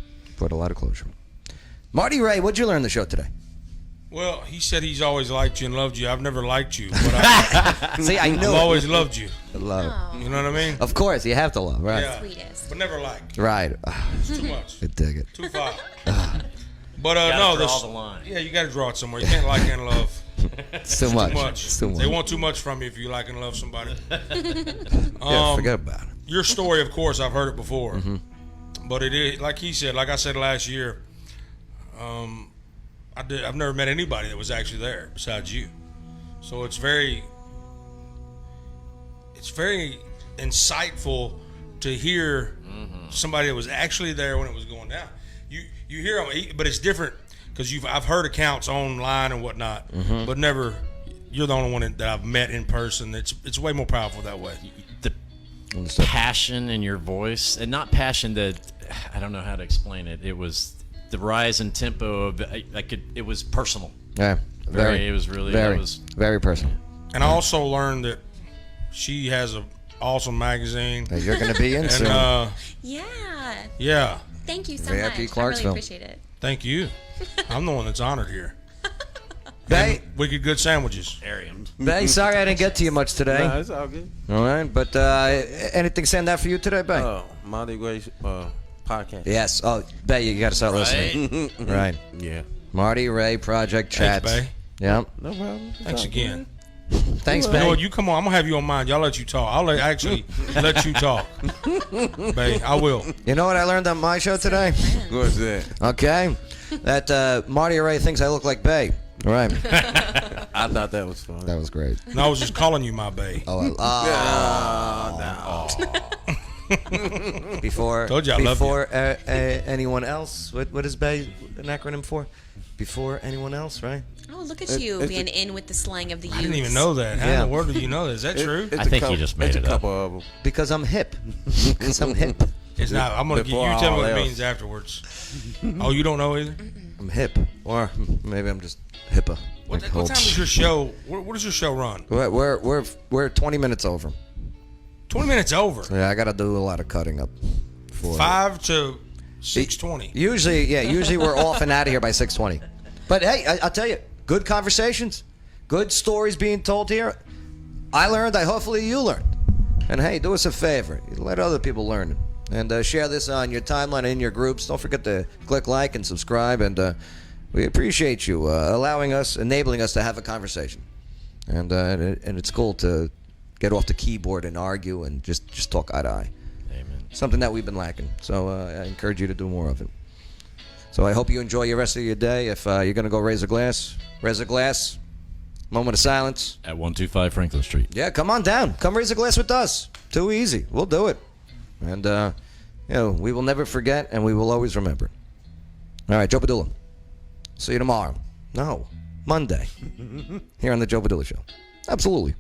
Marty Ray, what'd you learn on the show today? Well, he said he's always liked you and loved you. I've never liked you, but See, I know. I've always loved you. Love. You know what I mean? Of course, you have to love, right? Yeah. But never liked. Right. It's too much. I dig it. Too far. But You gotta no, draw this, the line. Yeah, you got to draw it somewhere. You can't like and love. It's too much. It's too They much. want too much from you if you like and love somebody. Yeah, forget about it. Your story, of course, I've heard it before. Mm-hmm. But it is, like he said, like I said last year, I've never met anybody that was actually there besides you. So it's very insightful to hear somebody that was actually there when it was going down. You hear them, but it's different because I've heard accounts online and whatnot, but never. You're the only one that I've met in person. It's way more powerful that way. The passion in your voice, and not passion that I don't know how to explain it. It was the rise in tempo of it was personal. Yeah, it was really very personal. And I also learned that she has an awesome magazine that you're going to be in and, soon. Yeah. Thank you so VIP much. I really Clarksville. appreciate it. Thank you. I'm the one that's honored here. Bay, wicked good sandwiches. Bay, sorry I didn't get to you much today. No, it's all good. All right, but anything stand out for you today, Bay? Marty Ray's podcast. Yes. Oh, Bay, you got to start listening. Right. Yeah. Marty Ray Project Chats. Thanks, Bay. Yeah. No problem. Thanks again. Thanks, You Bay. know what? You come on. I'm gonna have you on mine. Y'all let you talk. I'll actually let you talk, Bay. I will. You know what I learned on my show today? What's that? Okay, that Marty Ray thinks I look like Bay. All right. I thought that was fun. That was great. No, I was just calling you my Bay. Before Told you I love before anyone else, what is Bay an acronym for? Before anyone else, right? Oh, look at you being in with the slang of the youth. I didn't even know that. How in the world did you know that? Is that true? I think you just made it up. Of them. Because I'm hip. Because I'm hip. It's not. I'm gonna Before you tell me all what it else. means afterwards. Oh, you don't know either. I'm hip, or maybe I'm just hipper. What like time Hulk. is your show? What does your show run? We're 20 minutes over. 20 minutes over. Yeah, I gotta do a lot of cutting up. For 5 to 6:20. Usually we're off and out of here by 6:20. But hey, I'll tell you, good conversations, good stories being told here. I learned. Hopefully you learned. And hey, do us a favor. Let other people learn. And share this on your timeline and in your groups. Don't forget to click like and subscribe. And we appreciate you enabling us to have a conversation. And it's cool to get off the keyboard and argue and just talk eye to eye. Amen. Something that we've been lacking. So I encourage you to do more of it. So I hope you enjoy your rest of your day. If you're going to go raise a glass. Moment of silence. At 125 Franklin Street. Yeah, come on down. Come raise a glass with us. Too easy. We'll do it. And, we will never forget and we will always remember. All right, Joe Padula. See you tomorrow. No, Monday. Here on the Joe Padula Show. Absolutely.